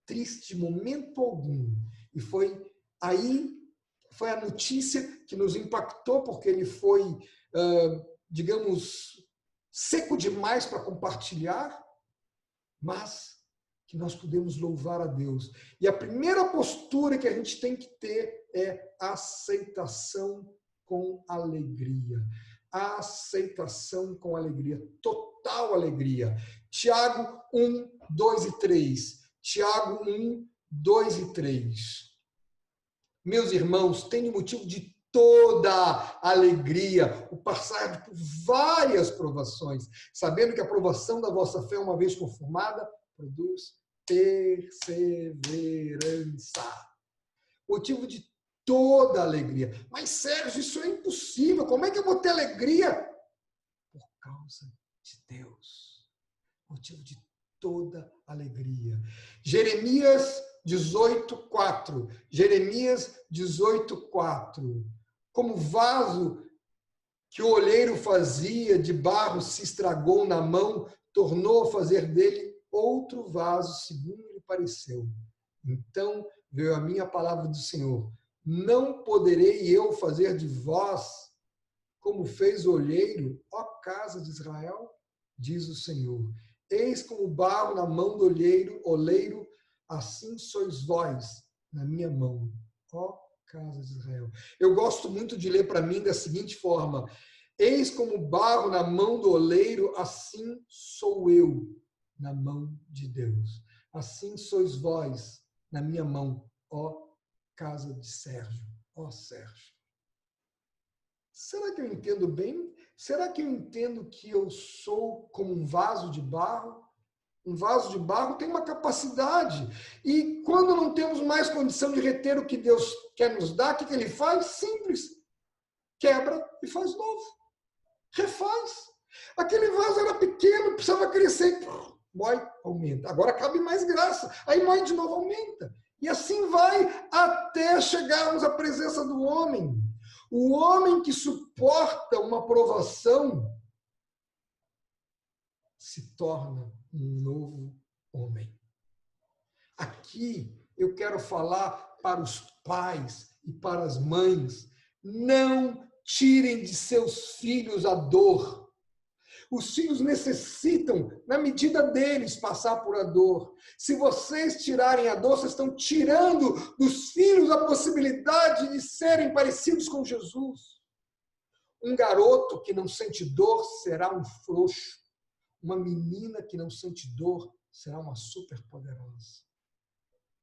triste momento algum. E foi a notícia que nos impactou, porque ele foi, digamos, seco demais para compartilhar, mas que nós podemos louvar a Deus. E a primeira postura que a gente tem que ter é aceitação com alegria. Aceitação com alegria, total alegria. Tiago 1, 2 e 3. Tiago 1, 2 e 3. Meus irmãos, tenho motivo de toda alegria, o passar por várias provações, sabendo que a provação da vossa fé, uma vez confirmada, produz perseverança. Motivo de toda alegria. Mas, Sérgio, isso é impossível. Como é que eu vou ter alegria? Por causa de Deus. Motivo de toda alegria. Jeremias 18:4. Jeremias 18:4. Como vaso que o olheiro fazia de barro se estragou na mão, tornou a fazer dele outro vaso, segundo lhe pareceu. Então veio a minha palavra do Senhor: não poderei eu fazer de vós como fez o olheiro, ó casa de Israel, diz o Senhor. Eis como barro na mão do oleiro, assim sois vós na minha mão, ó casa de Israel. Eu gosto muito de ler para mim da seguinte forma: eis como barro na mão do oleiro, assim sou eu na mão de Deus. Assim sois vós na minha mão, ó casa de Sérgio, ó Sérgio. Será que eu entendo bem? Será que eu entendo que eu sou como um vaso de barro? Um vaso de barro tem uma capacidade. E quando não temos mais condição de reter o que Deus quer nos dar, o que ele faz? Simples. Quebra e faz novo. Refaz. Aquele vaso era pequeno, precisava crescer. Mói, aumenta. Agora cabe mais graça. Aí mói de novo, aumenta. E assim vai até chegarmos à presença do homem. O homem que suporta uma provação se torna um novo homem. Aqui eu quero falar para os pais e para as mães: não tirem de seus filhos a dor. Os filhos necessitam, na medida deles, passar por a dor. Se vocês tirarem a dor, vocês estão tirando dos filhos a possibilidade de serem parecidos com Jesus. Um garoto que não sente dor será um frouxo. Uma menina que não sente dor será uma superpoderosa.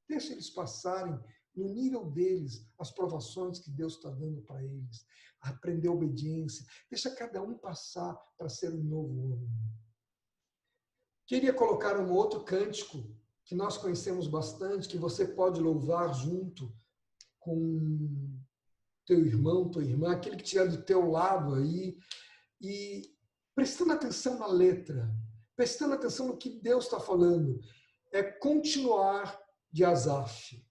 Deixa eles passarem no nível deles as provações que Deus está dando para eles. Aprender obediência. Deixa cada um passar para ser um novo homem. Queria colocar um outro cântico que nós conhecemos bastante, que você pode louvar junto com teu irmão, tua irmã, aquele que estiver do teu lado aí, e prestando atenção na letra, prestando atenção no que Deus está falando. É Continuar, de Asaf.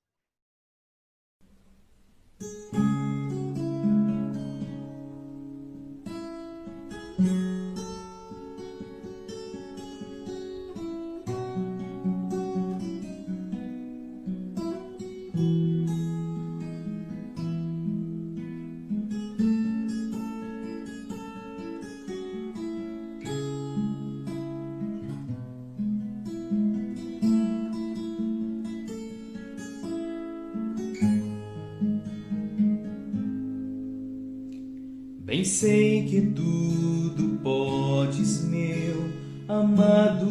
Bem sei que tudo podes, meu amado,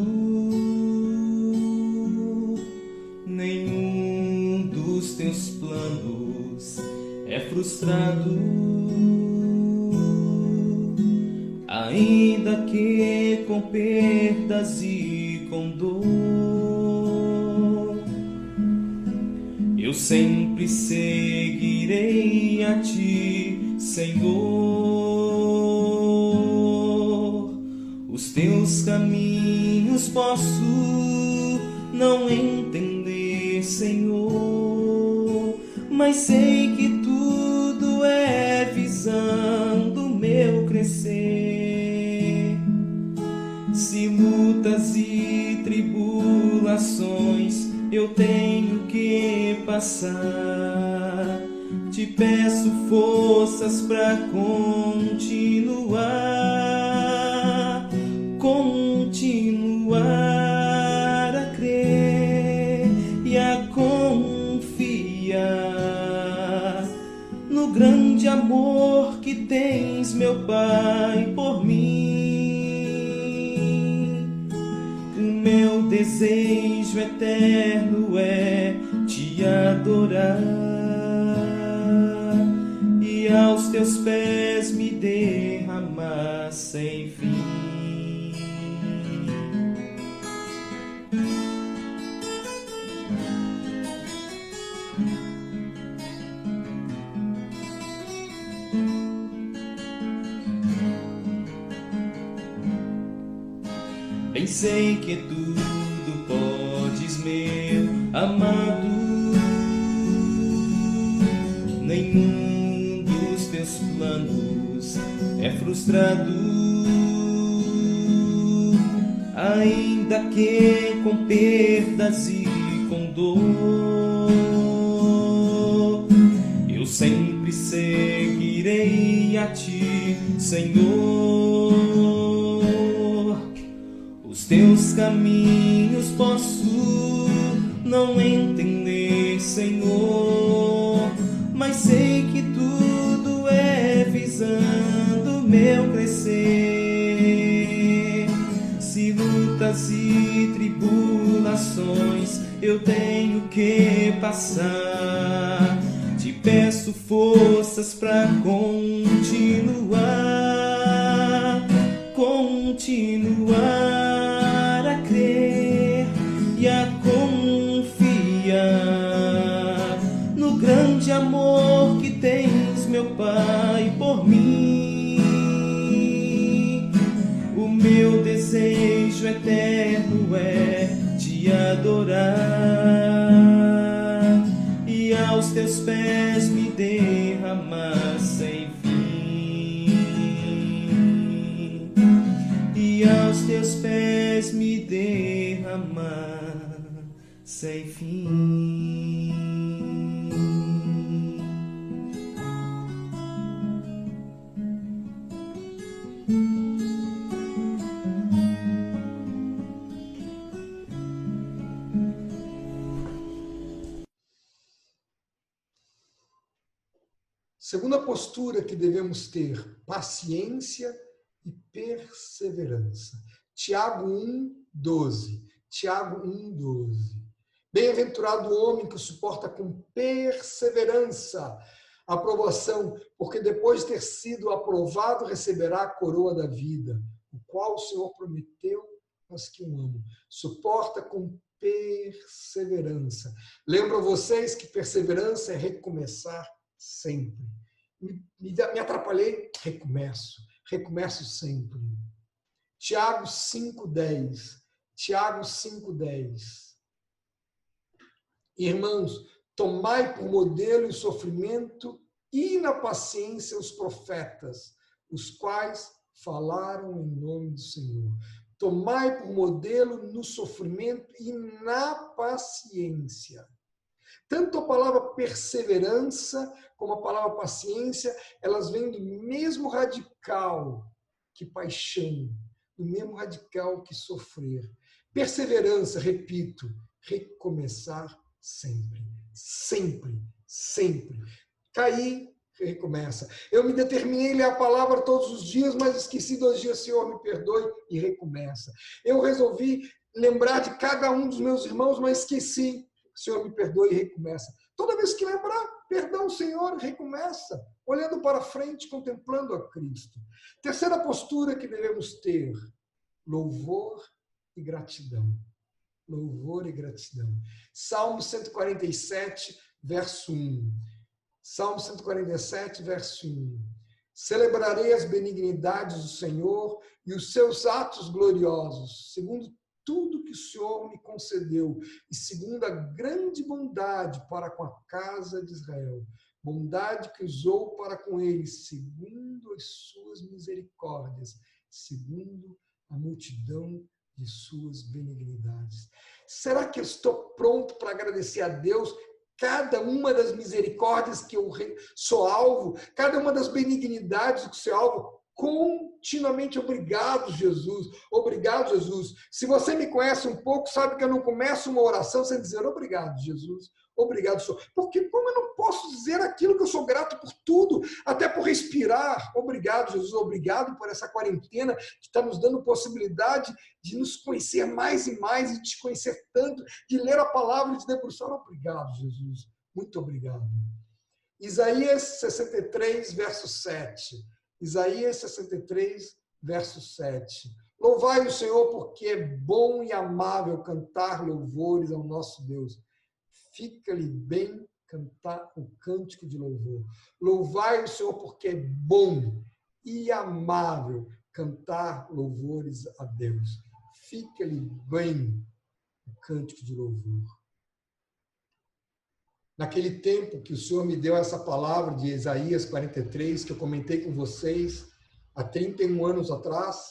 nenhum dos teus planos é frustrado, ainda que com perdas e com dor, eu sempre seguirei a ti, Senhor. Os teus caminhos posso não entender, Senhor, mas sei que tudo é visando meu crescer. Se lutas e tribulações eu tenho que passar, te peço forças para continuar a crer e a confiar no grande amor que tens, meu Pai, por mim. O meu desejo eterno é te adorar e aos teus pés me derramar sem fim. Bem sei que tudo podes, meu amado, nenhum dos teus planos é frustrado, ainda que com perdas e com dor, eu sempre seguirei a ti, Senhor. Os teus caminhos posso não entender, Senhor, mas sei que tudo é visando meu crescer. Se lutas e tribulações eu tenho que passar, te peço forças pra continuar a crer e a confiar no grande amor que tens, meu Pai, por mim. O meu desejo eterno é te adorar e aos teus pés me derramar sem fim, e aos teus pés me derramar sem fim. Segunda postura que devemos ter: paciência e perseverança. Tiago 1:12. Tiago 1:12. Bem-aventurado o homem que suporta com perseverança a aprovação, porque depois de ter sido aprovado receberá a coroa da vida, o qual o Senhor prometeu aos que o amam. Suporta com perseverança. Lembro a vocês que perseverança é recomeçar sempre. Me atrapalhei, recomeço sempre. Tiago 5:10. Tiago 5:10. Irmãos, tomai por modelo em sofrimento e na paciência os profetas, os quais falaram em nome do Senhor. Tomai por modelo no sofrimento e na paciência. Tanto a palavra perseverança como a palavra paciência, elas vêm do mesmo radical que paixão, do mesmo radical que sofrer. Perseverança, repito, recomeçar sempre, sempre, sempre. Caí, recomeça. Eu me determinei a ler a palavra todos os dias, mas esqueci 2 dias, Senhor, me perdoe, e recomeça. Eu resolvi lembrar de cada um dos meus irmãos, mas esqueci. Senhor, me perdoe, e recomeça. Toda vez que lembrar, perdão, Senhor, recomeça. Olhando para frente, contemplando a Cristo. Terceira postura que devemos ter: louvor e gratidão. Louvor e gratidão. Salmo 147, verso 1. Salmo 147, verso 1. Celebrarei as benignidades do Senhor e os seus atos gloriosos, segundo tudo que o Senhor me concedeu, e segundo a grande bondade para com a casa de Israel, bondade que usou para com eles, segundo as suas misericórdias, segundo a multidão de suas benignidades. Será que eu estou pronto para agradecer a Deus cada uma das misericórdias que eu sou alvo, cada uma das benignidades que sou alvo? Continuamente, obrigado, Jesus. Obrigado, Jesus. Se você me conhece um pouco, sabe que eu não começo uma oração sem dizer obrigado, Jesus. Obrigado, Senhor. Porque como eu não posso dizer aquilo que eu sou grato por tudo, até por respirar. Obrigado, Jesus. Obrigado por essa quarentena que está nos dando possibilidade de nos conhecer mais e mais, e de te conhecer tanto, de ler a palavra e de debruçar. Obrigado, Jesus. Muito obrigado. Isaías 63, verso 7. Isaías 63, verso 7. Louvai o Senhor, porque é bom e amável cantar louvores ao nosso Deus. Fica-lhe bem cantar o cântico de louvor. Louvai o Senhor, porque é bom e amável cantar louvores a Deus. Fica-lhe bem o cântico de louvor. Naquele tempo que o Senhor me deu essa palavra de Isaías 43, que eu comentei com vocês há 31 anos atrás,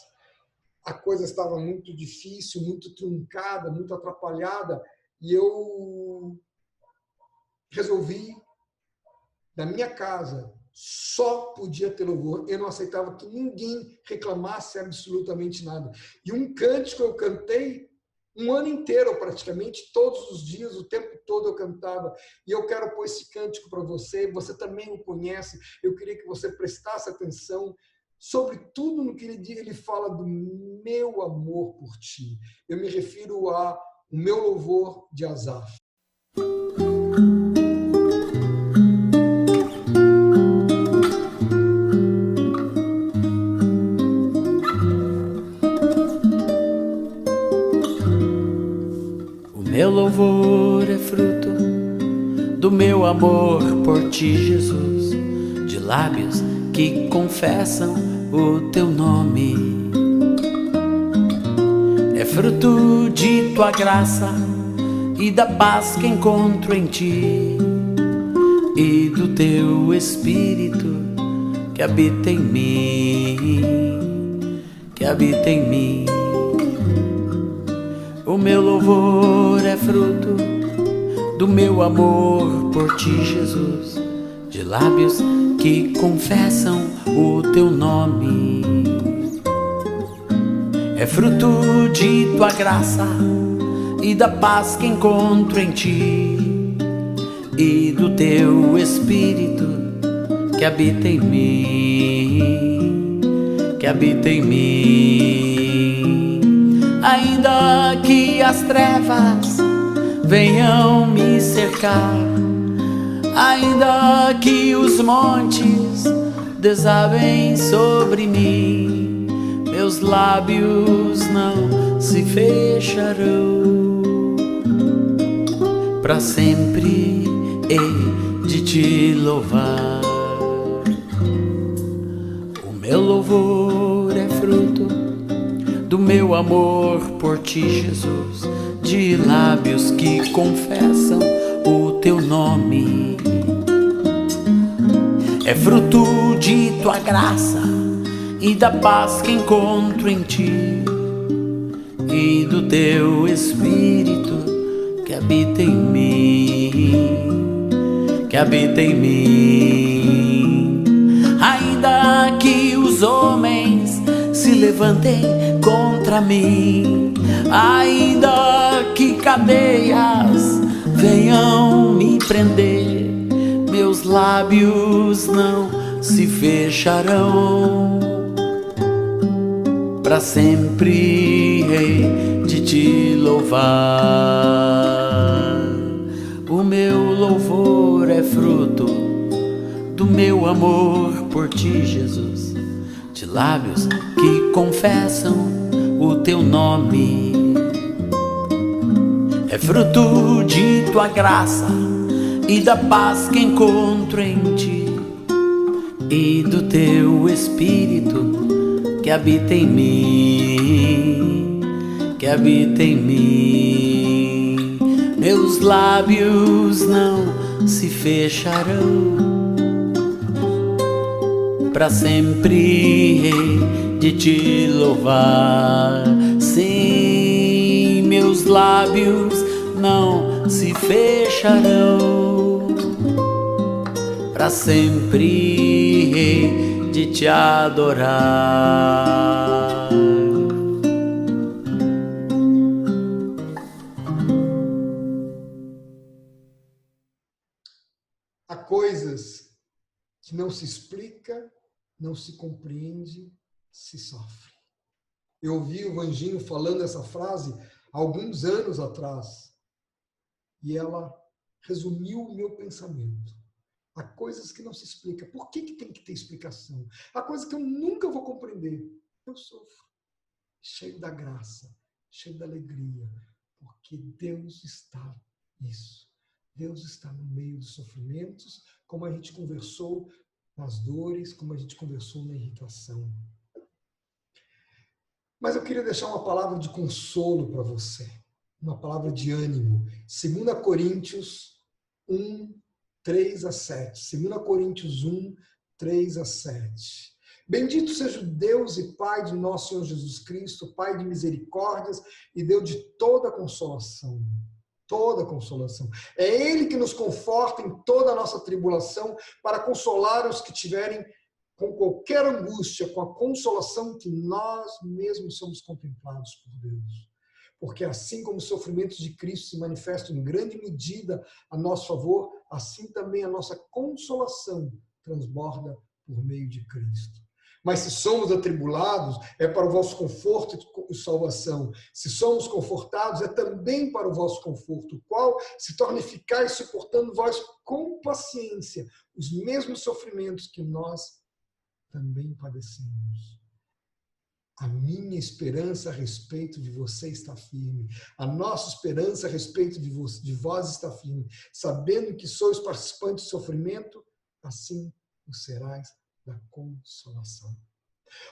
a coisa estava muito difícil, muito truncada, muito atrapalhada, e eu resolvi, da minha casa, só podia ter louvor. Eu não aceitava que ninguém reclamasse absolutamente nada. E um cântico eu cantei um ano inteiro, praticamente, todos os dias, o tempo todo eu cantava. E eu quero pôr esse cântico para você. Você também o conhece. Eu queria que você prestasse atenção. Sobretudo no que ele fala do meu amor por ti. Eu me refiro ao meu louvor de Asaf. Meu louvor é fruto do meu amor por ti, Jesus, de lábios que confessam o teu nome. É fruto de tua graça e da paz que encontro em ti, e do teu Espírito que habita em mim, que habita em mim. O meu louvor é fruto do meu amor por ti, Jesus, de lábios que confessam o teu nome. É fruto de tua graça e da paz que encontro em ti, e do teu Espírito que habita em mim, que habita em mim. Ainda que as trevas venham me cercar, ainda que os montes desabem sobre mim, meus lábios não se fecharão. Para sempre hei de te louvar. O meu louvor é fruto do meu amor por ti, Jesus, de lábios que confessam o teu nome. É fruto de tua graça e da paz que encontro em ti, e do teu Espírito que habita em mim, que habita em mim. Ainda que os homens se levantem contra mim, ainda que cadeias venham me prender, meus lábios não se fecharão. Para sempre hei de te louvar. O meu louvor é fruto do meu amor por ti, Jesus, de lábios que confessam o teu nome. É fruto de tua graça e da paz que encontro em ti, e do teu Espírito que habita em mim, que habita em mim. Meus lábios não se fecharão. Para sempre hei de te louvar. Sim, meus lábios não se fecharão. Para sempre hei de te adorar. Há coisas que não se explica, não se compreende, se sofre. Eu ouvi o Vanginho falando essa frase há alguns anos atrás, e ela resumiu o meu pensamento. Há coisas que não se explica. Por que tem que ter explicação? Há coisas que eu nunca vou compreender. Eu sofro. Cheio da graça, cheio da alegria, porque Deus está nisso. Deus está no meio dos sofrimentos, como a gente conversou nas dores, como a gente conversou na irritação. Mas eu queria deixar uma palavra de consolo para você, uma palavra de ânimo. 2 Coríntios 1, 3 a 7. 2 Coríntios 1, 3 a 7. Bendito seja o Deus e Pai de nosso Senhor Jesus Cristo, Pai de misericórdias e Deus de toda consolação. toda consolação. É Ele que nos conforta em toda a nossa tribulação para consolar os que tiverem com qualquer angústia, com a consolação que nós mesmos somos contemplados por Deus. Porque assim como os sofrimentos de Cristo se manifestam em grande medida a nosso favor, assim também a nossa consolação transborda por meio de Cristo. Mas se somos atribulados, é para o vosso conforto e salvação. Se somos confortados, é também para o vosso conforto, o qual se torna eficaz suportando vós com paciência os mesmos sofrimentos que nós também padecemos. A minha esperança a respeito de você está firme. A nossa esperança a respeito de vós está firme. Sabendo que sois participantes do sofrimento, assim o serás da consolação.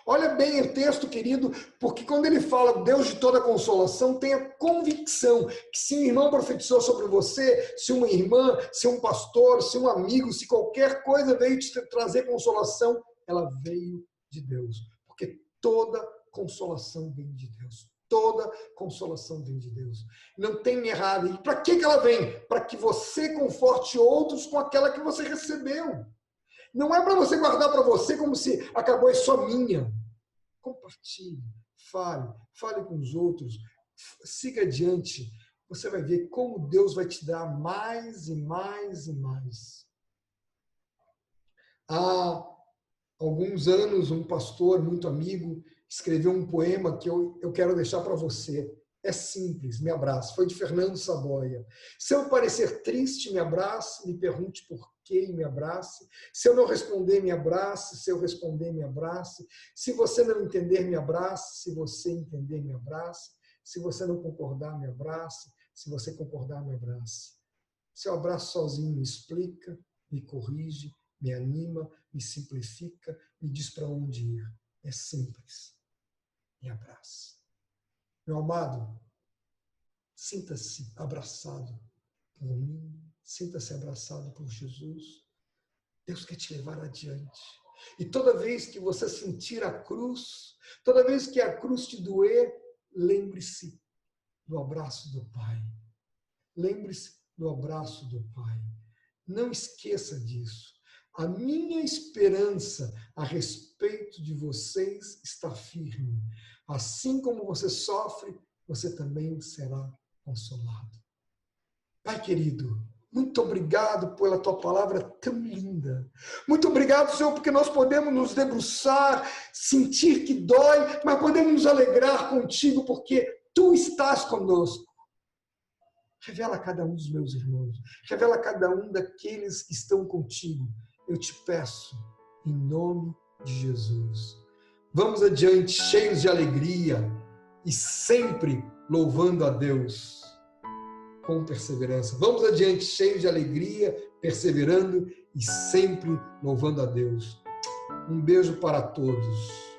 Olha bem o texto, querido, porque quando ele fala Deus de toda consolação, tenha convicção que se um irmão profetizou sobre você, se uma irmã, se um pastor, se um amigo, se qualquer coisa veio te trazer consolação, ela veio de Deus. Porque toda consolação vem de Deus. Toda consolação vem de Deus. Não tem errado. E para que ela vem? Para que você conforte outros com aquela que você recebeu. Não é para você guardar para você como se acabou, é só minha. Compartilhe, fale com os outros, siga adiante. Você vai ver como Deus vai te dar mais e mais e mais. Há alguns anos, um pastor muito amigo escreveu um poema que eu quero deixar para você. É simples, me abrace. Foi de Fernando Saboia. Se eu parecer triste, me abrace, me pergunte por quê e me abrace. Se eu não responder, me abrace. Se eu responder, me abrace. Se você não entender, me abrace. Se você entender, me abrace. Se você não concordar, me abrace. Se você concordar, me abrace. Se eu abraço sozinho, me explica, me corrige, me anima, me simplifica, me diz para onde ir. É simples. Me abrace. Meu amado, sinta-se abraçado por mim, sinta-se abraçado por Jesus. Deus quer te levar adiante. E toda vez que você sentir a cruz, toda vez que a cruz te doer, lembre-se do abraço do Pai. Lembre-se do abraço do Pai. Não esqueça disso. A minha esperança a respeito de vocês está firme. Assim como você sofre, você também será consolado. Pai querido, muito obrigado pela tua palavra tão linda. Muito obrigado, Senhor, porque nós podemos nos debruçar, sentir que dói, mas podemos nos alegrar contigo, porque tu estás conosco. Revela a cada um dos meus irmãos. Revela a cada um daqueles que estão contigo. Eu te peço, em nome de Jesus. Vamos adiante, cheios de alegria e sempre louvando a Deus com perseverança. Vamos adiante, cheios de alegria, perseverando e sempre louvando a Deus. Um beijo para todos.